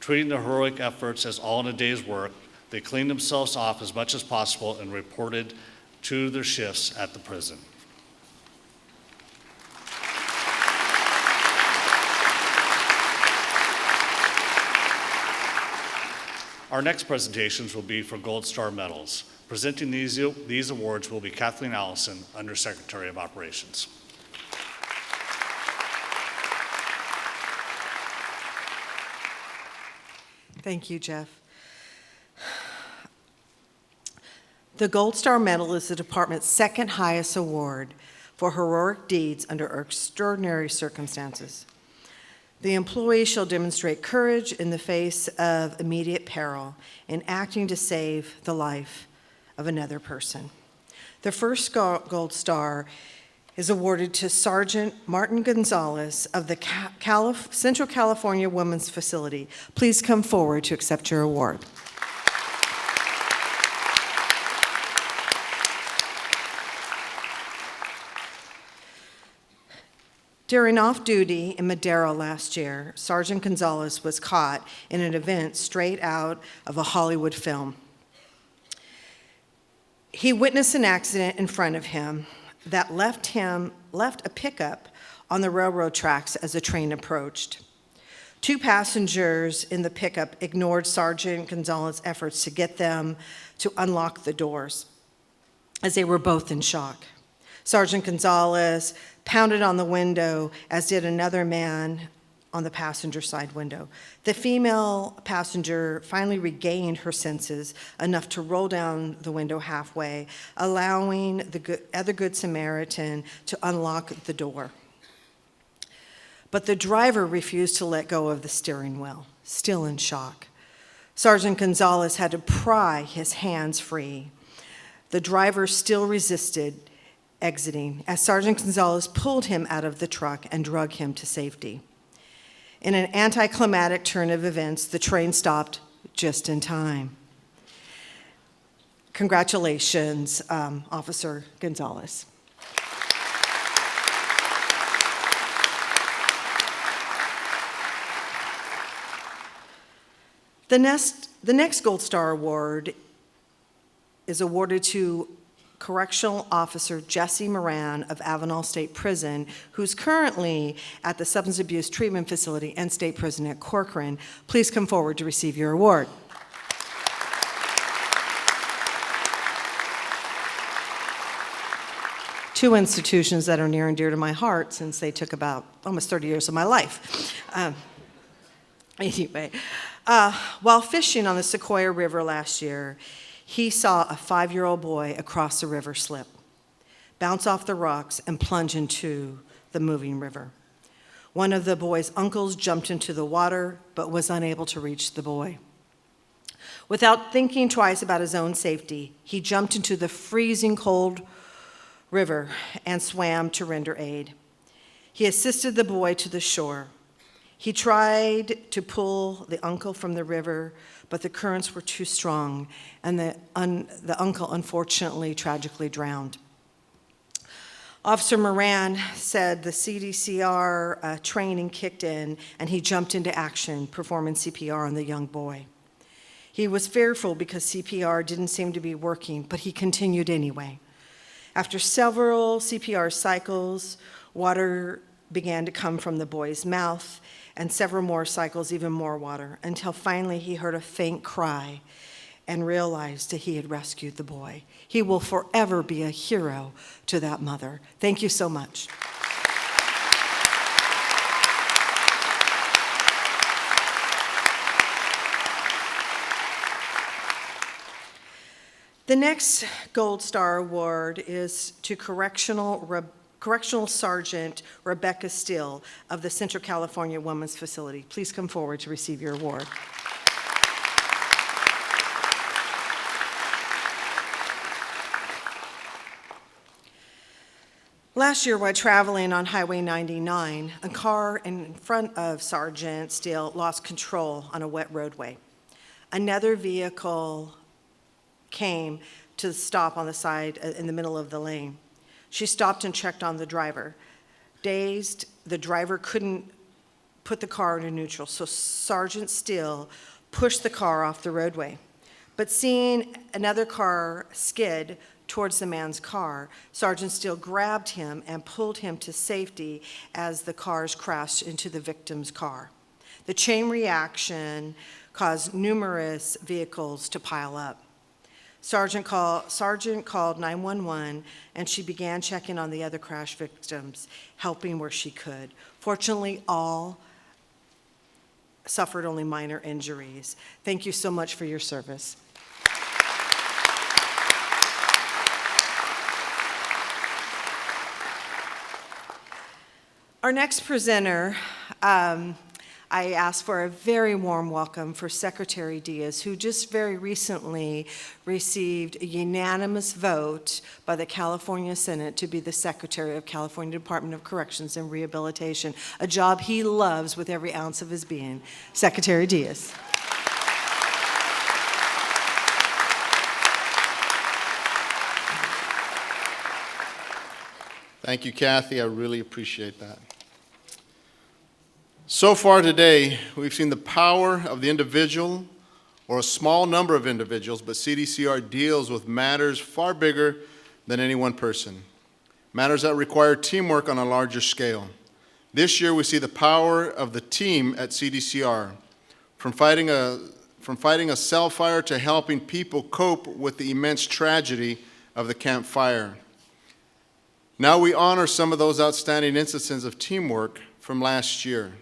Treating the heroic efforts as all in a day's work, they cleaned themselves off as much as possible and reported to their shifts at the prison. Our next presentations will be for Gold Star medals. Presenting these awards will be Kathleen Allison, Undersecretary of Operations. Thank you, Jeff. The Gold Star Medal is the department's second highest award for heroic deeds under extraordinary circumstances. The employee shall demonstrate courage in the face of immediate peril in acting to save the life of another person. The first Gold Star is awarded to Sergeant Martin Gonzalez of the Central California Women's Facility. Please come forward to accept your award. During off-duty in Madera last year, Sergeant Gonzalez was caught in an event straight out of a Hollywood film. He witnessed an accident in front of him that left a pickup on the railroad tracks as the train approached. Two passengers in the pickup ignored Sergeant Gonzalez's efforts to get them to unlock the doors, as they were both in shock. Sergeant Gonzalez pounded on the window, as did another man on the passenger side window. The female passenger finally regained her senses enough to roll down the window halfway, allowing the other Good Samaritan to unlock the door. But the driver refused to let go of the steering wheel, still in shock. Sergeant Gonzalez had to pry his hands free. The driver still resisted exiting as Sergeant Gonzalez pulled him out of the truck and drug him to safety. In an anticlimactic turn of events, the train stopped just in time. Congratulations, Officer Gonzalez. The next Gold Star Award is awarded to Correctional Officer Jesse Moran of Avenal State Prison, who's currently at the Substance Abuse Treatment Facility and State Prison at Corcoran. Please come forward to receive your award. Two institutions that are near and dear to my heart since they took about almost 30 years of my life. Anyway, while fishing on the Sequoia River last year, he saw a 5-year-old boy across the river slip, bounce off the rocks, and plunge into the moving river. One of the boy's uncles jumped into the water, but was unable to reach the boy. Without thinking twice about his own safety, he jumped into the freezing cold river and swam to render aid. He assisted the boy to the shore. He tried to pull the uncle from the river, but the currents were too strong, and the uncle unfortunately tragically drowned. Officer Moran said the CDCR training kicked in, and he jumped into action, performing CPR on the young boy. He was fearful because CPR didn't seem to be working, but he continued anyway. After several CPR cycles, water began to come from the boy's mouth, and several more cycles, even more water, until finally he heard a faint cry and realized that he had rescued the boy. He will forever be a hero to that mother. Thank you so much. The next Gold Star Award is to Correctional Sergeant Rebecca Steele of the Central California Women's Facility. Please come forward to receive your award. Last year, while traveling on Highway 99, a car in front of Sergeant Steele lost control on a wet roadway. Another vehicle came to stop on the side in the middle of the lane. She stopped and checked on the driver. Dazed, the driver couldn't put the car into neutral, so Sergeant Steele pushed the car off the roadway. But seeing another car skid towards the man's car, Sergeant Steele grabbed him and pulled him to safety as the cars crashed into the victim's car. The chain reaction caused numerous vehicles to pile up. Sergeant called 911, and she began checking on the other crash victims, helping where she could. Fortunately, all suffered only minor injuries. Thank you so much for your service. Our next presenter, I ask for a very warm welcome for Secretary Diaz, who just very recently received a unanimous vote by the California Senate to be the Secretary of California Department of Corrections and Rehabilitation, a job he loves with every ounce of his being. Secretary Diaz. Thank you, Kathy. I really appreciate that. So far today, we've seen the power of the individual or a small number of individuals, but CDCR deals with matters far bigger than any one person, matters that require teamwork on a larger scale. This year, we see the power of the team at CDCR, from fighting a cell fire to helping people cope with the immense tragedy of the Camp Fire. Now we honor some of those outstanding instances of teamwork from last year.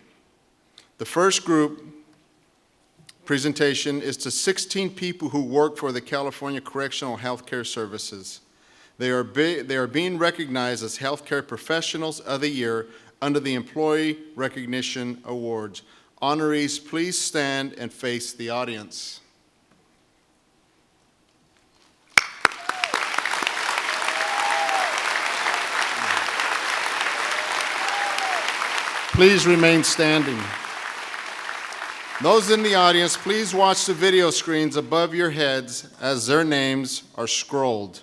The first group presentation is to 16 people who work for the California Correctional Healthcare Services. They are being recognized as Healthcare Professionals of the Year under the Employee Recognition Awards. Honorees, please stand and face the audience. Please remain standing. Those in the audience, please watch the video screens above your heads as their names are scrolled.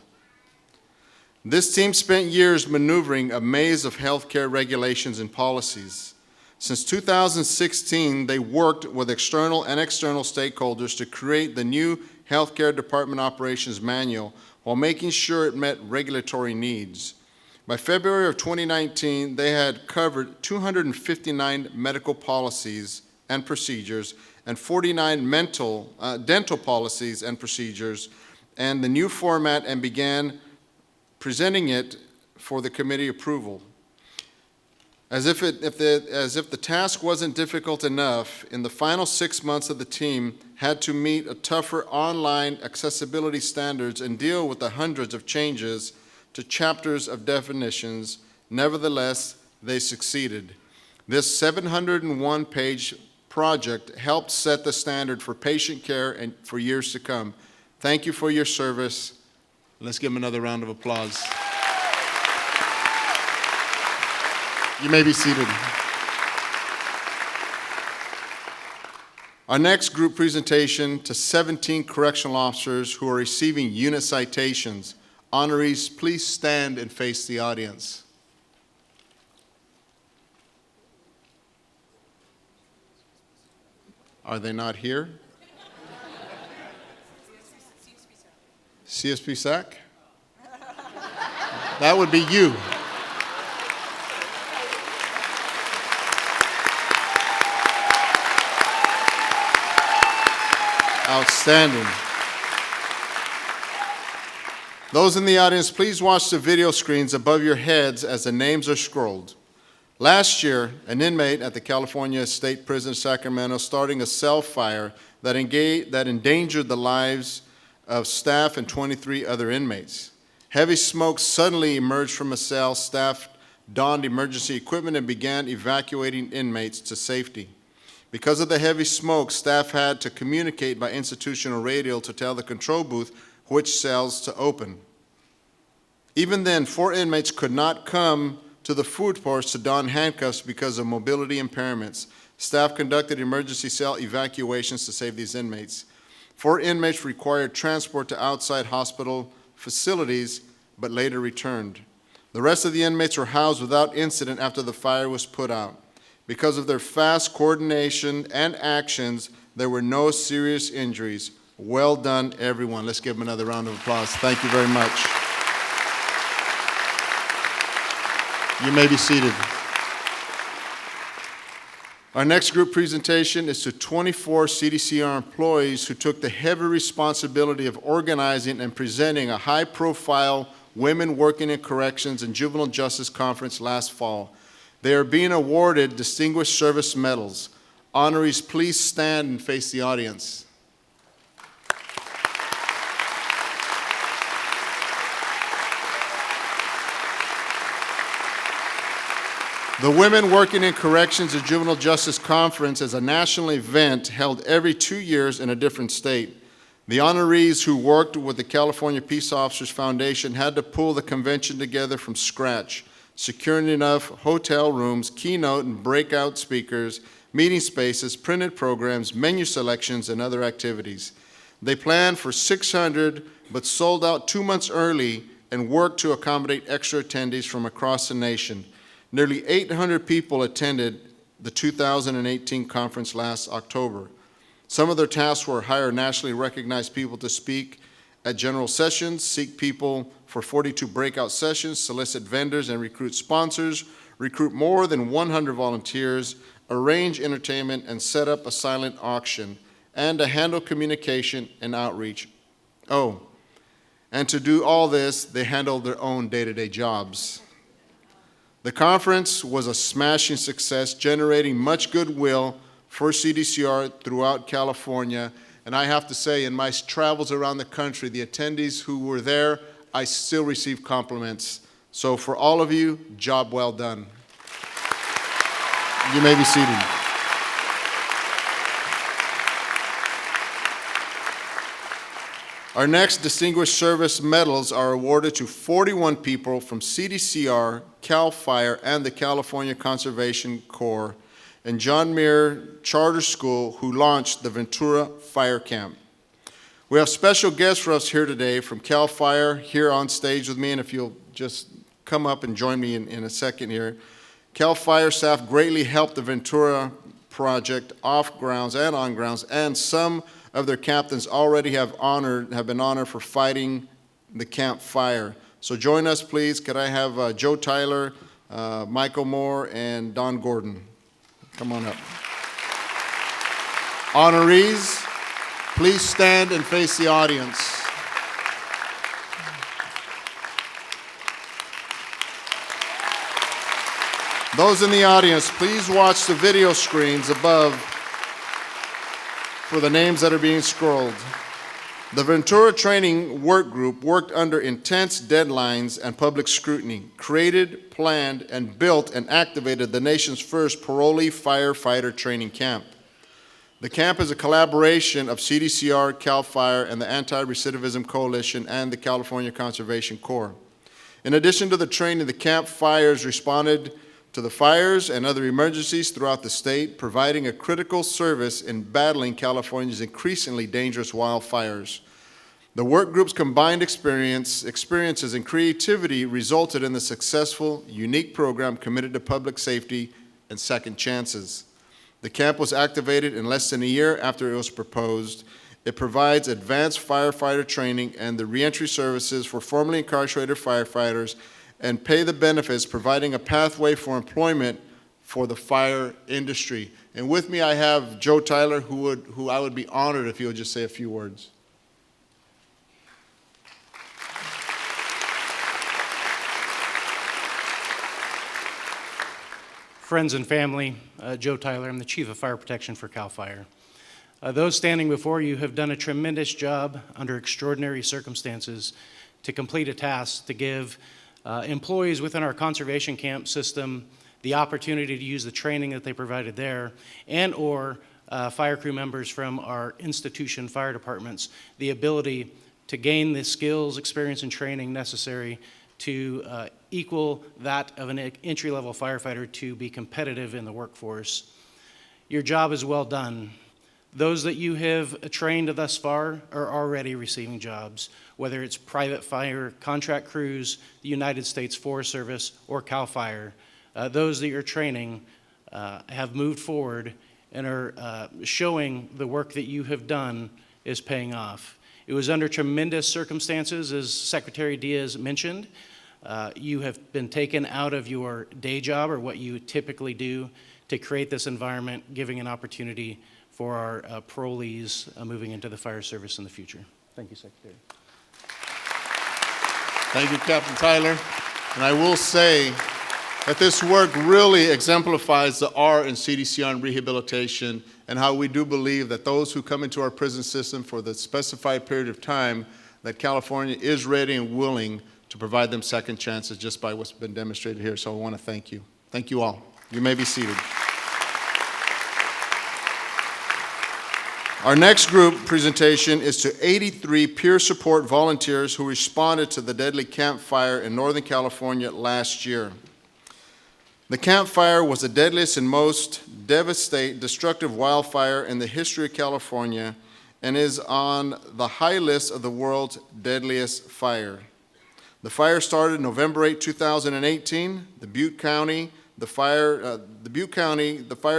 This team spent years maneuvering a maze of healthcare regulations and policies. Since 2016, they worked with external and external stakeholders to create the new Healthcare Department Operations Manual while making sure it met regulatory needs. By February of 2019, they had covered 259 medical policies and procedures and 49 dental policies and procedures, and the new format, and began presenting it for the committee approval. As if the task wasn't difficult enough, in the final 6 months of the team had to meet a tougher online accessibility standards and deal with the hundreds of changes to chapters of definitions. Nevertheless, they succeeded. This 701-page project helped set the standard for patient care and for years to come. Thank you for your service. Let's give them another round of applause. You may be seated. Our next group presentation to 17 correctional officers who are receiving unit citations. Honorees, please stand and face the audience. Are they not here? CSP SAC? That would be you. Outstanding. Those in the audience, please watch the video screens above your heads as the names are scrolled. Last year, an inmate at the California State Prison Sacramento starting a cell fire that endangered the lives of staff and 23 other inmates. Heavy smoke suddenly emerged from a cell. Staff donned emergency equipment and began evacuating inmates to safety. Because of the heavy smoke, staff had to communicate by institutional radio to tell the control booth which cells to open. Even then, 4 inmates could not come to the food porch to don handcuffs because of mobility impairments. Staff conducted emergency cell evacuations to save these inmates. 4 inmates required transport to outside hospital facilities, but later returned. The rest of the inmates were housed without incident after the fire was put out. Because of their fast coordination and actions, there were no serious injuries. Well done, everyone. Let's give them another round of applause. Thank you very much. You may be seated. Our next group presentation is to 24 CDCR employees who took the heavy responsibility of organizing and presenting a high-profile Women Working in Corrections and Juvenile Justice Conference last fall. They are being awarded Distinguished Service Medals. Honorees, please stand and face the audience. The Women Working in Corrections and Juvenile Justice Conference is a national event held every 2 years in a different state. The honorees who worked with the California Peace Officers Foundation had to pull the convention together from scratch, securing enough hotel rooms, keynote and breakout speakers, meeting spaces, printed programs, menu selections, and other activities. They planned for 600, but sold out 2 months early and worked to accommodate extra attendees from across the nation. Nearly 800 people attended the 2018 conference last October. Some of their tasks were hire nationally recognized people to speak at general sessions, seek people for 42 breakout sessions, solicit vendors and recruit sponsors, recruit more than 100 volunteers, arrange entertainment, and set up a silent auction, and to handle communication and outreach. Oh, and to do all this, they handled their own day-to-day jobs. The conference was a smashing success, generating much goodwill for CDCR throughout California. And I have to say, in my travels around the country, the attendees who were there, I still receive compliments. So for all of you, job well done. You may be seated. Our next Distinguished Service Medals are awarded to 41 people from CDCR, CAL FIRE, and the California Conservation Corps. and John Muir Charter School, who launched the Ventura Fire Camp. We have special guests for us here today from CAL FIRE here on stage with me, and if you'll just come up and join me in a second here. CAL FIRE staff greatly helped the Ventura project off grounds and on grounds, and some of their captains already have been honored for fighting the camp fire. So join us, please. Could I have Joe Tyler, Michael Moore, and Don Gordon? Come on up. Honorees, please stand and face the audience. Those in the audience, please watch the video screens above for the names that are being scrolled. The Ventura Training Work Group worked under intense deadlines and public scrutiny, created, planned, and built and activated the nation's first parolee firefighter training camp. The camp is a collaboration of CDCR, CAL FIRE, and the Anti-Recidivism Coalition and the California Conservation Corps. In addition to the training, the camp fires responded to the fires and other emergencies throughout the state, providing a critical service in battling California's increasingly dangerous wildfires. The work group's combined experiences and creativity resulted in the successful, unique program committed to public safety and second chances. The camp was activated in less than a year after it was proposed. It provides advanced firefighter training and the reentry services for formerly incarcerated firefighters and pay the benefits, providing a pathway for employment for the fire industry. And with me, I have Joe Tyler, who I would be honored if he would just say a few words. Friends and family, Joe Tyler, I'm the Chief of Fire Protection for CAL FIRE. Those standing before you have done a tremendous job under extraordinary circumstances to complete a task to give employees within our conservation camp system the opportunity to use the training that they provided there, and or fire crew members from our institution fire departments the ability to gain the skills, experience, and training necessary to equal that of an entry-level firefighter to be competitive in the workforce. Your job is well done. Those that you have trained thus far are already receiving jobs, whether it's private fire contract crews, the United States Forest Service, or CAL FIRE. Those that you're training have moved forward and are showing the work that you have done is paying off. It was under tremendous circumstances, as Secretary Diaz mentioned. You have been taken out of your day job or what you typically do to create this environment, giving an opportunity for our parolees moving into the fire service in the future. Thank you, Secretary. Thank you, Captain Tyler. And I will say that this work really exemplifies the R in CDCR and rehabilitation, and how we do believe that those who come into our prison system for the specified period of time, that California is ready and willing to provide them second chances just by what's been demonstrated here. So I want to thank you. Thank you all. You may be seated. Our next group presentation is to 83 peer support volunteers who responded to the deadly Camp Fire in Northern California last year. The Camp Fire was the deadliest and most destructive wildfire in the history of California and is on the high list of the world's deadliest fire. The fire started November 8, 2018. The fire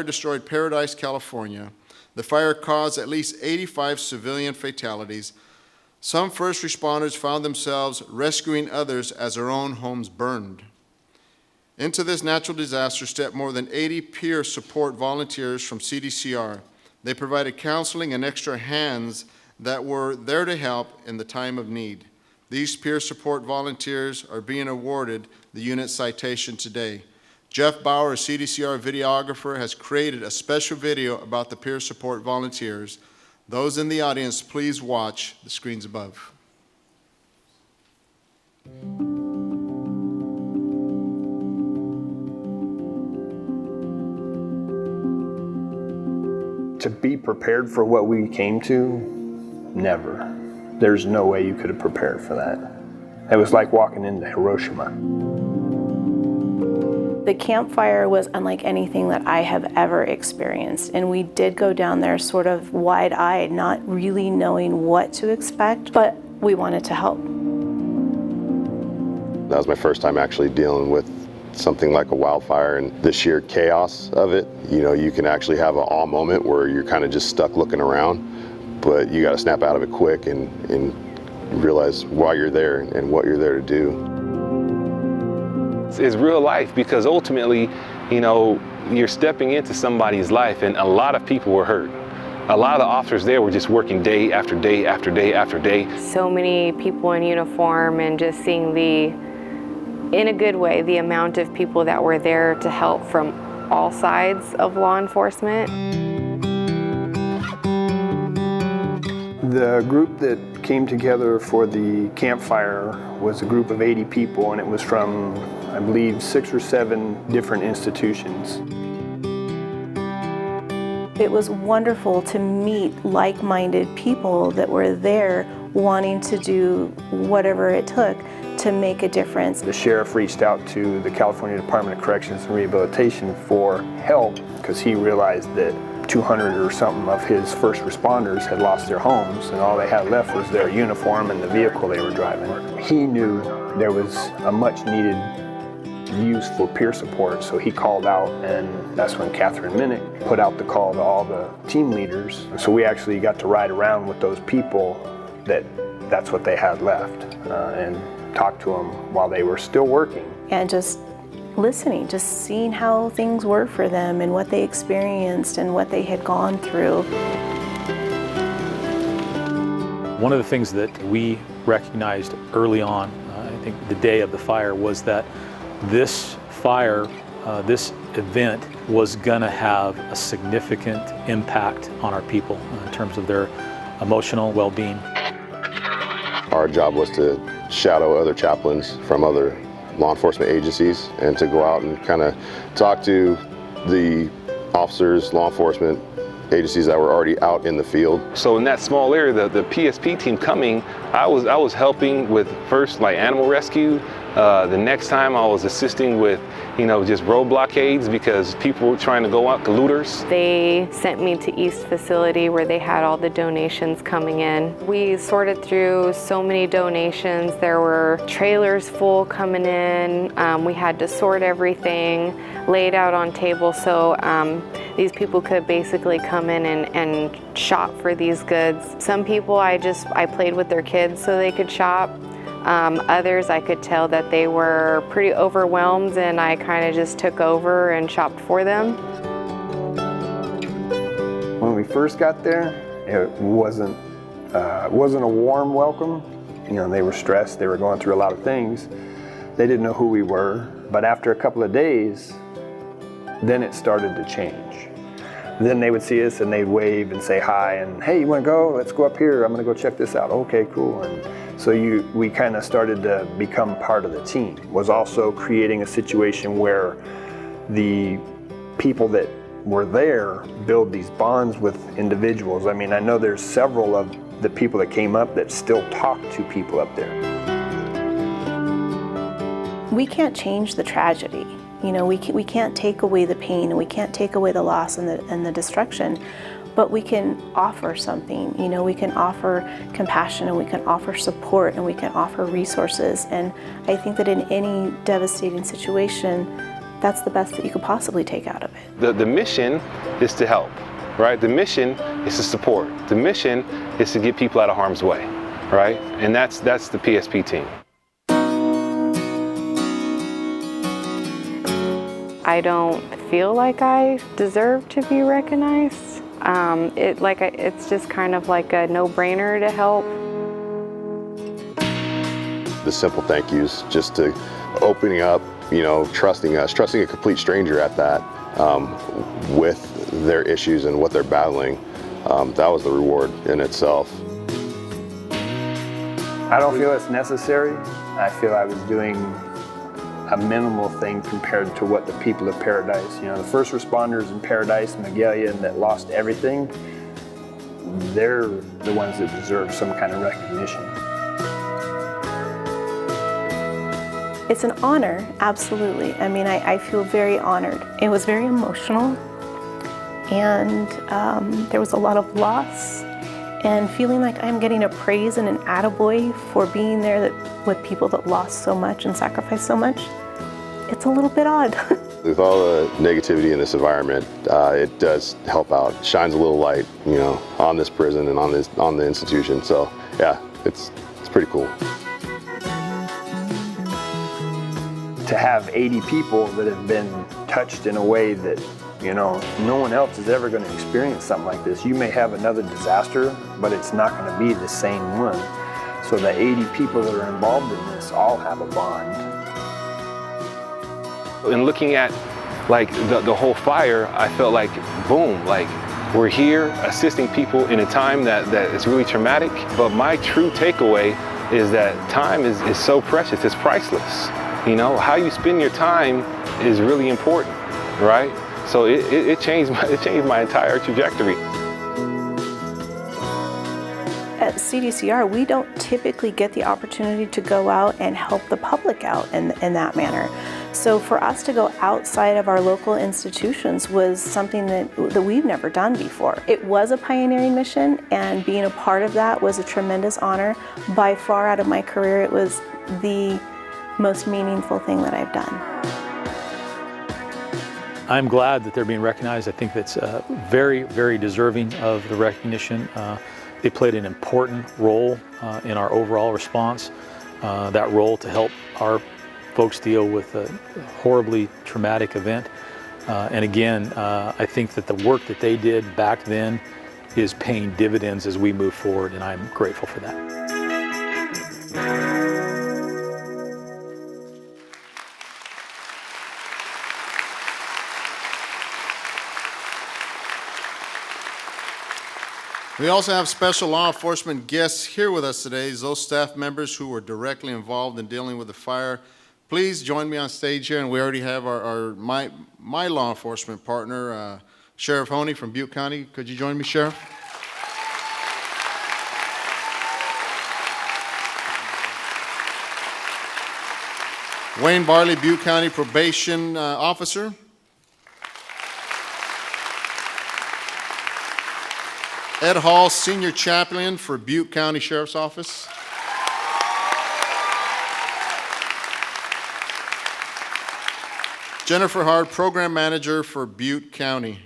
destroyed Paradise, California. The fire caused at least 85 civilian fatalities. Some first responders found themselves rescuing others as their own homes burned. Into this natural disaster stepped more than 80 peer support volunteers from CDCR. They provided counseling and extra hands that were there to help in the time of need. These peer support volunteers are being awarded the unit citation today. Jeff Bauer, a CDCR videographer, has created a special video about the peer support volunteers. Those in the audience, please watch the screens above. To be prepared for what we came to, never. There's no way you could have prepared for that. It was like walking into Hiroshima. The campfire was unlike anything that I have ever experienced, and we did go down there sort of wide-eyed, not really knowing what to expect, but we wanted to help. That was my first time actually dealing with something like a wildfire, and the sheer chaos of it. You know, you can actually have an awe moment where you're kind of just stuck looking around, but you got to snap out of it quick and realize why you're there and what you're there to do. It's real life, because ultimately, you know, you're stepping into somebody's life, and a lot of people were hurt. A lot of the officers there were just working day after day after day after day. So many people in uniform, and just seeing in a good way, the amount of people that were there to help from all sides of law enforcement. The group that came together for the campfire was a group of 80 people, and it was from, I believe, 6 or 7 different institutions. It was wonderful to meet like-minded people that were there wanting to do whatever it took to make a difference. The sheriff reached out to the California Department of Corrections and Rehabilitation for help, because he realized that 200 or something of his first responders had lost their homes, and all they had left was their uniform and the vehicle they were driving. He knew there was a much needed use for peer support, so he called out, and that's when Catherine Minnick put out the call to all the team leaders. So we actually got to ride around with those people that's what they had left, and talk to them while they were still working. And just listening, just seeing how things were for them and what they experienced and what they had gone through. One of the things that we recognized early on, I think the day of the fire, was that this fire, this event was gonna have a significant impact on our people in terms of their emotional well-being. Our job was to shadow other chaplains from other law enforcement agencies and to go out and kind of talk to the officers, law enforcement agencies that were already out in the field. So in that small area, the PSP team coming, I was helping with first like animal rescue. The next time I was assisting with, you know, just road blockades because people were trying to go out, looters. They sent me to East Facility where they had all the donations coming in. We sorted through so many donations. There were trailers full coming in. We had to sort everything, lay it out on tables so these people could basically come in and shop for these goods. Some people I played with their kids so they could shop. Others I could tell that they were pretty overwhelmed, and I kind of just took over and shopped for them. When we first got there, it wasn't a warm welcome. You know, they were stressed, they were going through a lot of things. They didn't know who we were, but after a couple of days, then it started to change. Then they would see us and they'd wave and say hi and, hey, you wanna go? Let's go up here, I'm gonna go check this out. Okay, cool. And so we kind of started to become part of the team. Was also creating a situation where the people that were there build these bonds with individuals. I mean, I know there's several of the people that came up that still talk to people up there. We can't change the tragedy. You know, we can't take away the pain, and we can't take away the loss and the destruction, but we can offer something. You know, we can offer compassion, and we can offer support, and we can offer resources. And I think that in any devastating situation, that's the best that you could possibly take out of it. The mission is to help, right? The mission is to support. The mission is to get people out of harm's way, right? And that's the PSP team. I don't feel like I deserve to be recognized. It's just kind of like a no-brainer to help. The simple thank yous, just to opening up, you know, trusting us, trusting a complete stranger at that, with their issues and what they're battling. That was the reward in itself. I don't feel it's necessary. I feel I was doing a minimal thing compared to what the people of Paradise, you know, the first responders in Paradise, Magalia, that lost everything, they're the ones that deserve some kind of recognition. It's an honor, absolutely. I mean, I feel very honored. It was very emotional, and there was a lot of loss, and feeling like I'm getting a praise and an attaboy for being there with people that lost so much and sacrificed so much. It's a little bit odd. With all the negativity in this environment, it does help out. It shines a little light, you know, on this prison and on the institution. So yeah, it's pretty cool. To have 80 people that have been touched in a way that, you know, no one else is ever going to experience something like this. You may have another disaster, but it's not going to be the same one. So the 80 people that are involved in this all have a bond. In looking at like the whole fire, I felt like, boom, like we're here assisting people in a time that is really traumatic. But my true takeaway is that time is so precious, it's priceless. You know, how you spend your time is really important, right? So it changed my entire trajectory. At CDCR, we don't typically get the opportunity to go out and help the public out in that manner. So for us to go outside of our local institutions was something that we've never done before. It was a pioneering mission, and being a part of that was a tremendous honor. By far out of my career, it was the most meaningful thing that I've done. I'm glad that they're being recognized. I think that's very, very deserving of the recognition. They played an important role in our overall response. That role to help our folks deal with a horribly traumatic event. And again, I think that the work that they did back then is paying dividends as we move forward, and I'm grateful for that. We also have special law enforcement guests here with us today, those staff members who were directly involved in dealing with the fire. Please join me on stage here, and we already have my law enforcement partner, Sheriff Honey from Butte County. Could you join me, Sheriff? Wayne Barley, Butte County Probation Officer. Ed Hall, Senior Chaplain for Butte County Sheriff's Office. Jennifer Hard, Program Manager for Butte County.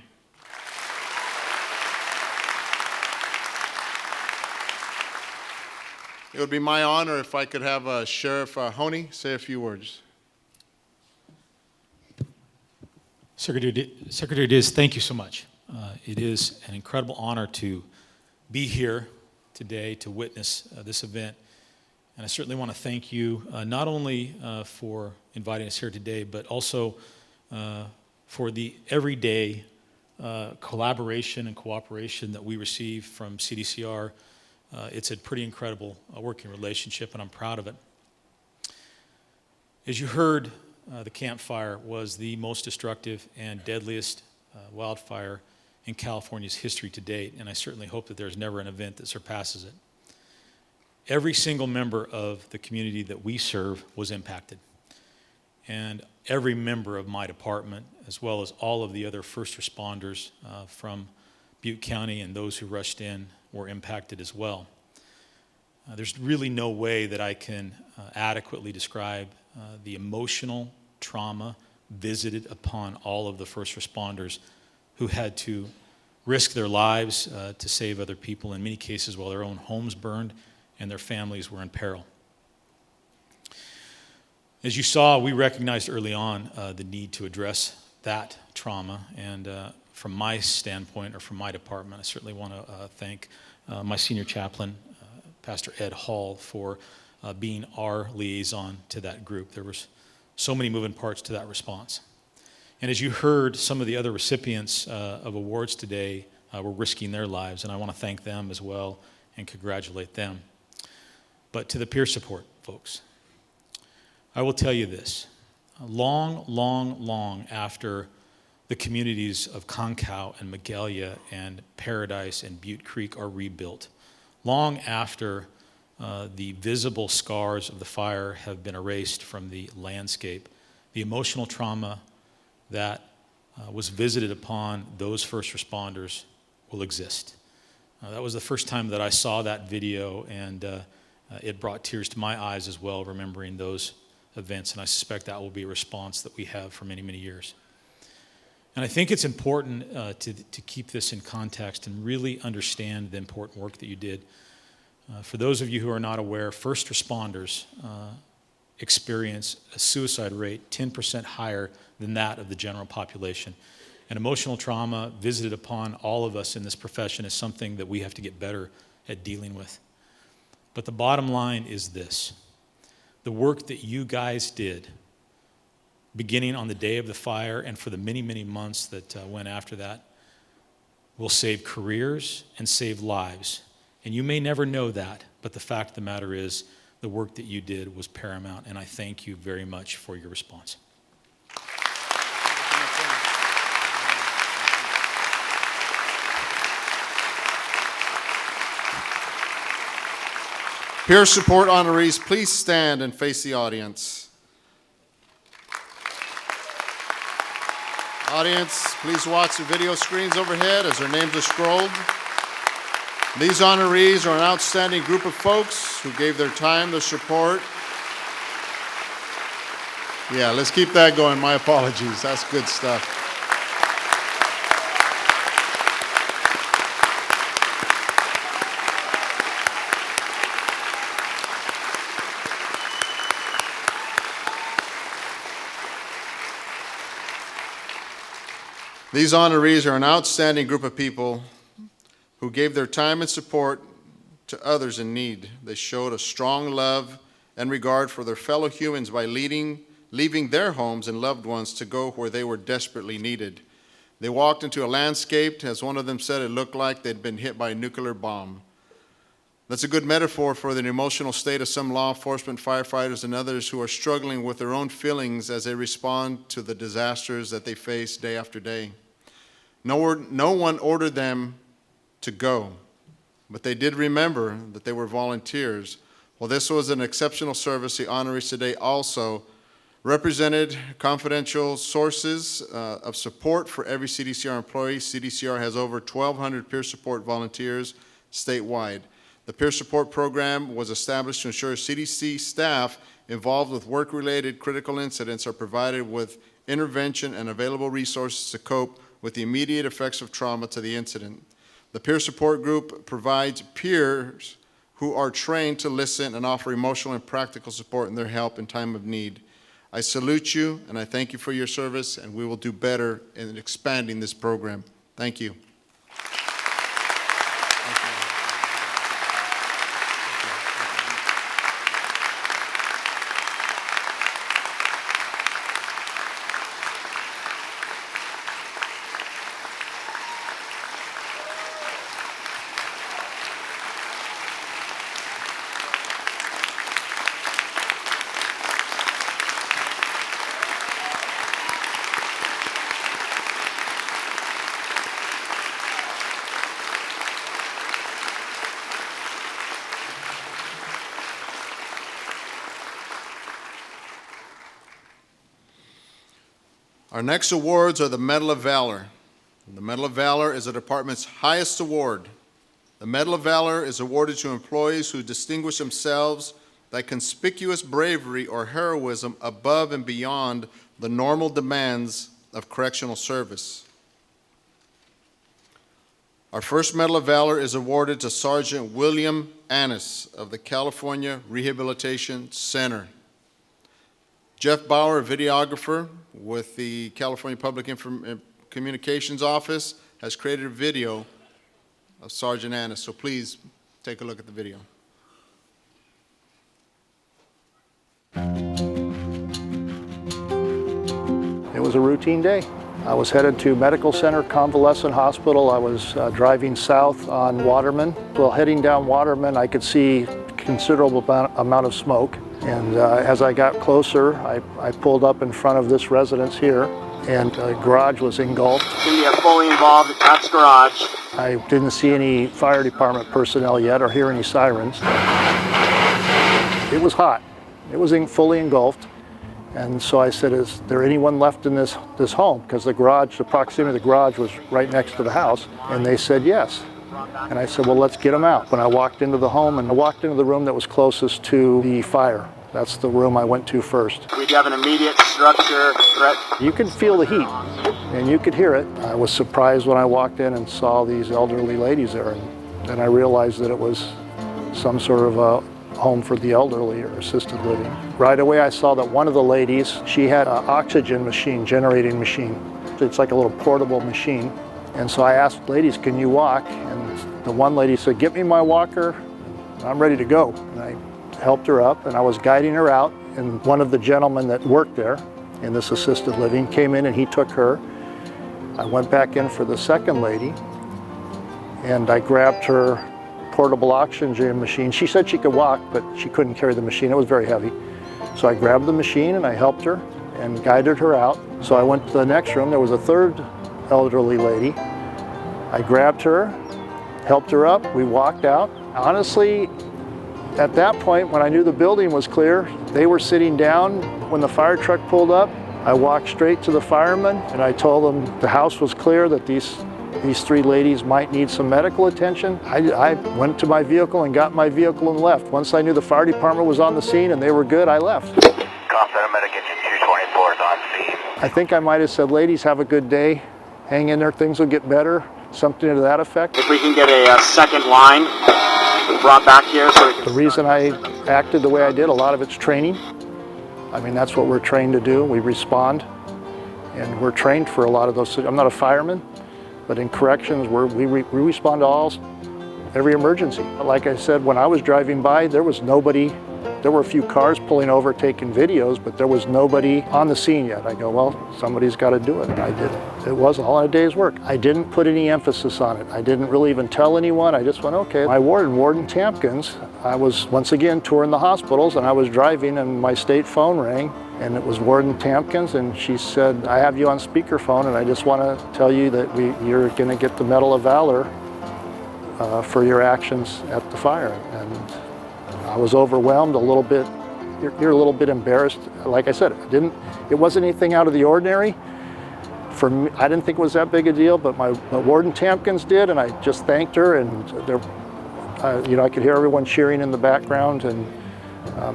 It would be my honor if I could have Sheriff Honey say a few words. Secretary Diz, thank you so much. It is an incredible honor to be here today to witness this event. And I certainly want to thank you not only for inviting us here today, but also for the everyday collaboration and cooperation that we receive from CDCR. It's a pretty incredible working relationship, and I'm proud of it. As you heard, the Camp Fire was the most destructive and deadliest wildfire in California's history to date, and I certainly hope that there's never an event that surpasses it. Every single member of the community that we serve was impacted, and every member of my department, as well as all of the other first responders from Butte County and those who rushed in, were impacted as well. There's really no way that I can adequately describe the emotional trauma visited upon all of the first responders who had to risk their lives to save other people, in many cases while their own homes burned and their families were in peril. As you saw, we recognized early on the need to address that trauma, and from my standpoint, or from my department, I certainly want to thank my senior chaplain, Pastor Ed Hall, for being our liaison to that group. There was so many moving parts to that response. And as you heard, some of the other recipients of awards today were risking their lives, and I want to thank them as well and congratulate them. But to the peer support folks, I will tell you this. Long after the communities of Concow and Magalia and Paradise and Butte Creek are rebuilt, long after The visible scars of the fire have been erased from the landscape. The emotional trauma that was visited upon those first responders will exist. That was the first time that I saw that video, and it brought tears to my eyes as well, remembering those events, and I suspect that will be a response that we have for many, many years. And I think it's important to keep this in context and really understand the important work that you did. For those of you who are not aware, first responders experience a suicide rate 10% higher than that of the general population. And emotional trauma visited upon all of us in this profession is something that we have to get better at dealing with. But the bottom line is this: the work that you guys did, beginning on the day of the fire and for the many, many months that went after that, will save careers and save lives. And you may never know that, but the fact of the matter is the work that you did was paramount, and I thank you very much for your response. Peer support honorees, please stand and face the audience. Audience, please watch the video screens overhead as their names are scrolled. These honorees are an outstanding group of folks who gave their time, their support. Yeah, let's keep that going. My apologies. That's good stuff. These honorees are an outstanding group of people who gave their time and support to others in need. They showed a strong love and regard for their fellow humans by leaving their homes and loved ones to go where they were desperately needed. They walked into a landscape, as one of them said, it looked like they'd been hit by a nuclear bomb. That's a good metaphor for the emotional state of some law enforcement, firefighters, and others who are struggling with their own feelings as they respond to the disasters that they face day after day. No one ordered them to go, but they did remember that they were volunteers. While this was an exceptional service, the honorees today also represented confidential sources of support for every CDCR employee. CDCR has over 1,200 peer support volunteers statewide. The peer support program was established to ensure CDC staff involved with work-related critical incidents are provided with intervention and available resources to cope with the immediate effects of trauma to the incident. The peer support group provides peers who are trained to listen and offer emotional and practical support in their help in time of need. I salute you and I thank you for your service, and we will do better in expanding this program. Thank you. Our next awards are the Medal of Valor. The Medal of Valor is the department's highest award. The Medal of Valor is awarded to employees who distinguish themselves by conspicuous bravery or heroism above and beyond the normal demands of correctional service. Our first Medal of Valor is awarded to Sergeant William Annis of the California Rehabilitation Center. Jeff Bauer, a videographer with the California Public Communications Office, has created a video of Sergeant Annis, so please take a look at the video. It was a routine day. I was headed to Medical Center Convalescent Hospital. I was driving south on Waterman. While heading down Waterman, I could see a considerable amount of smoke. And as I got closer, I pulled up in front of this residence here, and the garage was engulfed. We are fully involved at Pat's Garage. I didn't see any fire department personnel yet or hear any sirens. It was hot. It was fully engulfed. And so I said, is there anyone left in this home? Because the proximity of the garage was right next to the house. And they said yes. And I said, well, let's get them out. When I walked into the home, and I walked into the room that was closest to the fire. That's the room I went to first. We have an immediate structure threat. You could feel the heat, and you could hear it. I was surprised when I walked in and saw these elderly ladies there, and then I realized that it was some sort of a home for the elderly or assisted living. Right away I saw that one of the ladies, she had an oxygen machine, generating machine. It's like a little portable machine. And so I asked, ladies, can you walk? And the one lady said, get me my walker, I'm ready to go. And I helped her up, and I was guiding her out, and one of the gentlemen that worked there in this assisted living came in and he took her. I went back in for the second lady, and I grabbed her portable oxygen machine. She said she could walk, but she couldn't carry the machine. It was very heavy. So I grabbed the machine and I helped her and guided her out. So I went to the next room. There was a third elderly lady. I grabbed her, helped her up. We walked out. Honestly, at that point, when I knew the building was clear, they were sitting down. When the fire truck pulled up, I walked straight to the firemen and I told them the house was clear, that these three ladies might need some medical attention. I went to my vehicle and got my vehicle and left. Once I knew the fire department was on the scene and they were good, I left. Center Medication 224 is on scene. I think I might have said, ladies, have a good day. Hang in there, things will get better. Something to that effect. If we can get a second line brought back here. The reason I acted the way I did, a lot of it's training. I mean, that's what we're trained to do. We respond, and we're trained for a lot of those. I'm not a fireman, but in corrections, we respond to every emergency. Like I said, when I was driving by, there was nobody. There were a few cars pulling over, taking videos, but there was nobody on the scene yet. I go, well, somebody's got to do it, and I did it. It was all in a day's work. I didn't put any emphasis on it. I didn't really even tell anyone. I just went, okay. My Warden Tampkins, I was once again touring the hospitals, and I was driving, and my state phone rang, and it was Warden Tampkins, and she said, I have you on speakerphone, and I just want to tell you that you're going to get the Medal of Valor for your actions at the fire. And I was overwhelmed a little bit. You're a little bit embarrassed. Like I said, it wasn't anything out of the ordinary. For me, I didn't think it was that big a deal, but my Warden Tampkins did, and I just thanked her, and I could hear everyone cheering in the background, and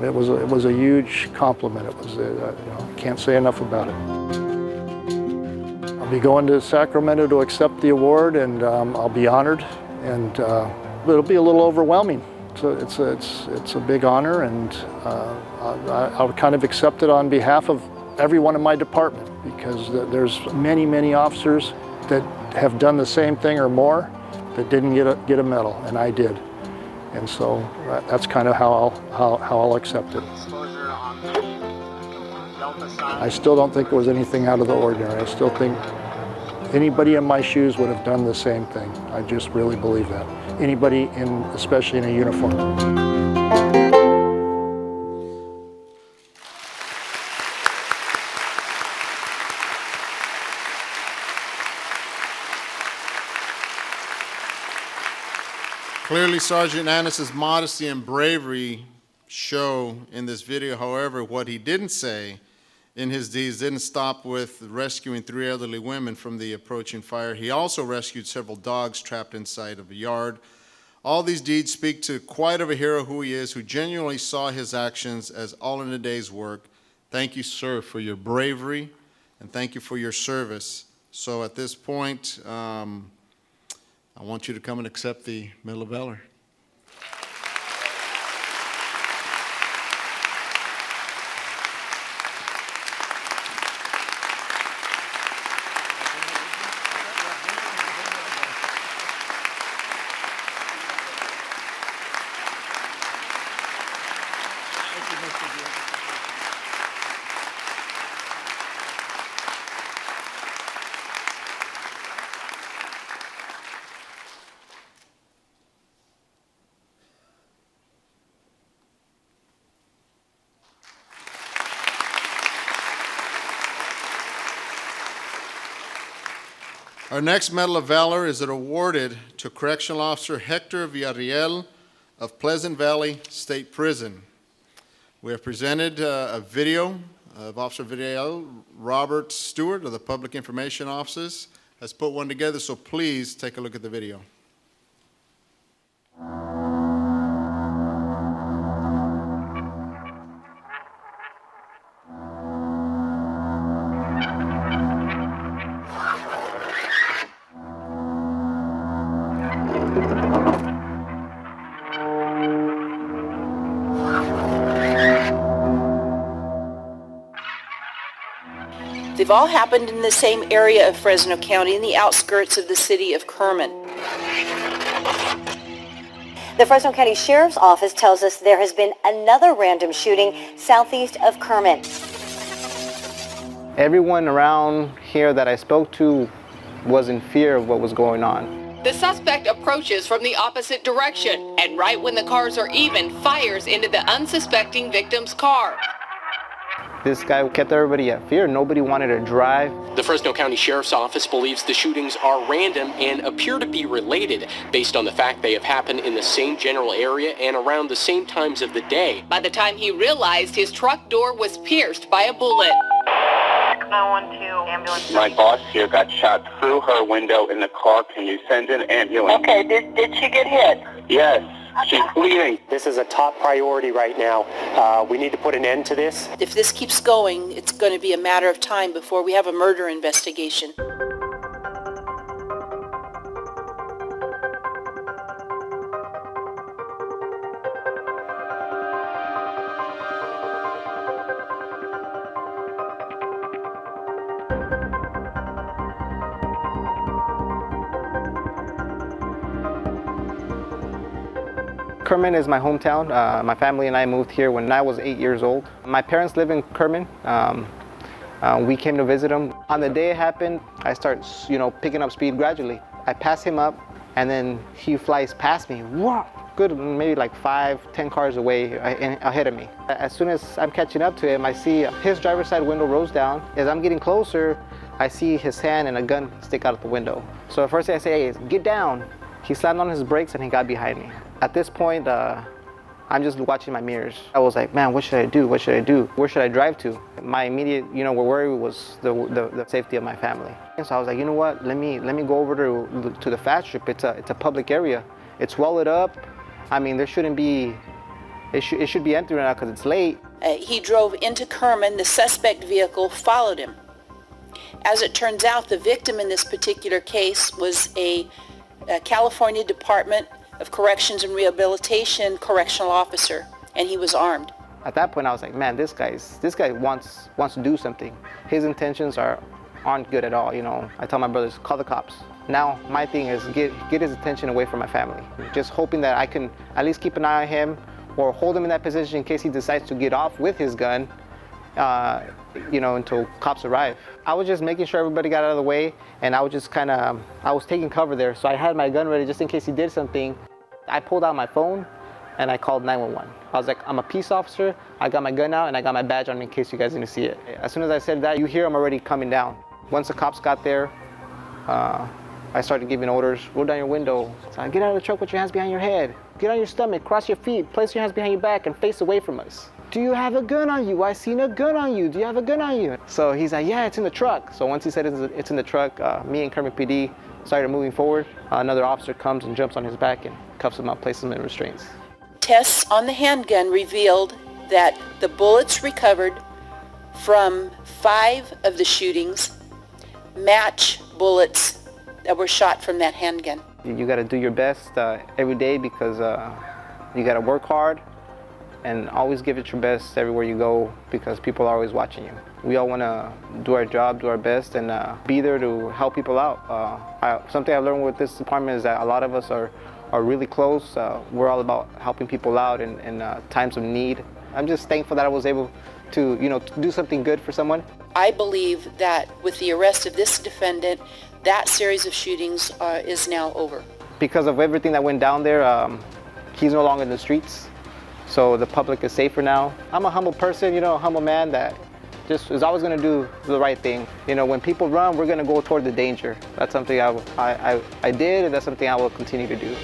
it was a huge compliment. It was, can't say enough about it. I'll be going to Sacramento to accept the award, and I'll be honored, and it'll be a little overwhelming. It's a big honor, and I'll kind of accept it on behalf of everyone in my department, because there's many officers that have done the same thing or more that didn't get a medal, and I did. And so that's kind of how I'll accept it. I still don't think it was anything out of the ordinary. I still think anybody in my shoes would have done the same thing. I just really believe that. Anybody, especially in a uniform. Clearly, Sergeant Annis's modesty and bravery show in this video. However, what he didn't say in his deeds didn't stop with rescuing 3 elderly women from the approaching fire. He also rescued several dogs trapped inside of a yard. All these deeds speak to quite of a hero who he is, who genuinely saw his actions as all in a day's work. Thank you, sir, for your bravery, and thank you for your service. So at this point, I want you to come and accept the Medal of Valor. Our next Medal of Valor is awarded to Correctional Officer Hector Villarreal of Pleasant Valley State Prison. We have presented a video of Officer Video. Robert Stewart of the Public Information Offices has put one together, so please take a look at the video. They've all happened in the same area of Fresno County, in the outskirts of the city of Kerman. The Fresno County Sheriff's Office tells us there has been another random shooting southeast of Kerman. Everyone around here that I spoke to was in fear of what was going on. The suspect approaches from the opposite direction, and right when the cars are even, fires into the unsuspecting victim's car. This guy kept everybody at fear. Nobody wanted to drive. The Fresno County Sheriff's Office believes the shootings are random and appear to be related based on the fact they have happened in the same general area and around the same times of the day. By the time he realized his truck door was pierced by a bullet. 912 ambulance. My boss here got shot through her window in the car. Can you send an ambulance? Okay, did she get hit? Yes, she's bleeding. This is a top priority right now. We need to put an end to this. If this keeps going, it's going to be a matter of time before we have a murder investigation. Kerman is my hometown. My family and I moved here when I was 8 years old. My parents live in Kerman. We came to visit them. On the day it happened, I start, picking up speed gradually. I pass him up, and then he flies past me. Whoa! Good, maybe like 5-10 cars away ahead of me. As soon as I'm catching up to him, I see his driver's side window rolls down. As I'm getting closer, I see his hand and a gun stick out of the window. So the first thing I say is, get down. He slammed on his brakes and he got behind me. At this point, I'm just watching my mirrors. I was like, man, what should I do? What should I do? Where should I drive to? My immediate, worry was the safety of my family. And so I was like, you know what? Let me go over to the fast strip. It's a public area. It's welded up. I mean, there shouldn't be. It should be empty right now because it's late. He drove into Kerman. The suspect vehicle followed him. As it turns out, the victim in this particular case was a California Department of Corrections and Rehabilitation correctional officer, and he was armed. At that point, I was like, man, this guy wants to do something. His intentions aren't good at all. I tell my brothers, call the cops. Now my thing is get his attention away from my family. Just hoping that I can at least keep an eye on him or hold him in that position in case he decides to get off with his gun, until cops arrive. I was just making sure everybody got out of the way, and I was just I was taking cover there. So I had my gun ready just in case he did something. I pulled out my phone and I called 911. I was like, I'm a peace officer. I got my gun out and I got my badge on me in case you guys need to see it. As soon as I said that, you hear them already coming down. Once the cops got there, I started giving orders, roll down your window. So get out of the truck with your hands behind your head. Get on your stomach, cross your feet, place your hands behind your back and face away from us. Do you have a gun on you? I seen a gun on you. Do you have a gun on you? So he's like, yeah, it's in the truck. So once he said it's in the truck, me and Kermit PD started moving forward. Another officer comes and jumps on his back and cuffs him up, places him in restraints. Tests on the handgun revealed that the bullets recovered from 5 of the shootings match bullets that were shot from that handgun. You got to do your best every day because you got to work hard and always give it your best everywhere you go because people are always watching you. We all want to do our job, do our best, and be there to help people out. Something I learned with this department is that a lot of us are really close. We're all about helping people out in times of need. I'm just thankful that I was able to, to do something good for someone. I believe that with the arrest of this defendant, that series of shootings is now over. Because of everything that went down there, he's no longer in the streets, so the public is safer now. I'm a humble person, a humble man that just is always going to do the right thing. When people run, we're going to go toward the danger. That's something I did, and that's something I will continue to do.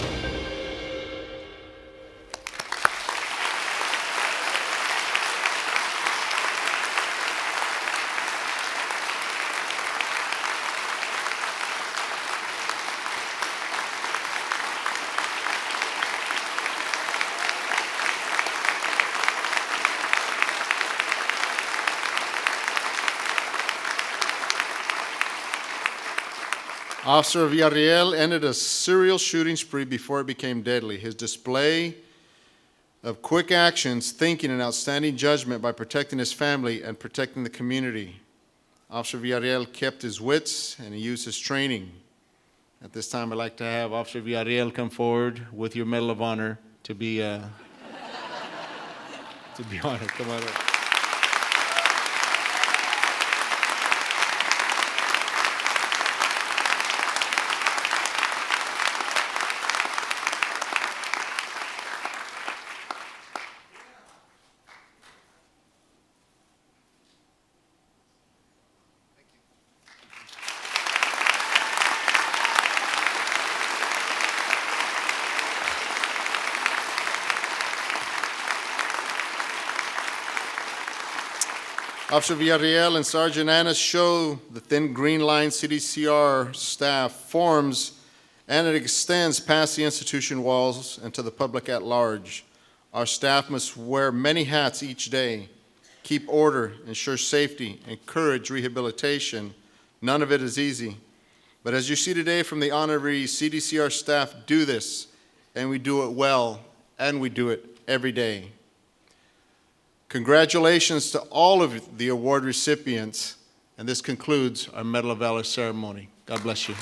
Officer Villarreal ended a serial shooting spree before it became deadly. His display of quick actions, thinking, and outstanding judgment by protecting his family and protecting the community. Officer Villarreal kept his wits and he used his training. At this time, I'd like to have Officer Villarreal come forward with your Medal of Honor to be honored. Come on up. Officer Villarreal and Sergeant Annis show the thin green line CDCR staff forms, and it extends past the institution walls and to the public at large. Our staff must wear many hats each day, keep order, ensure safety, encourage rehabilitation. None of it is easy. But as you see today from the honorary CDCR staff do this, and we do it well, and we do it every day. Congratulations to all of the award recipients, and this concludes our Medal of Valor ceremony. God bless you.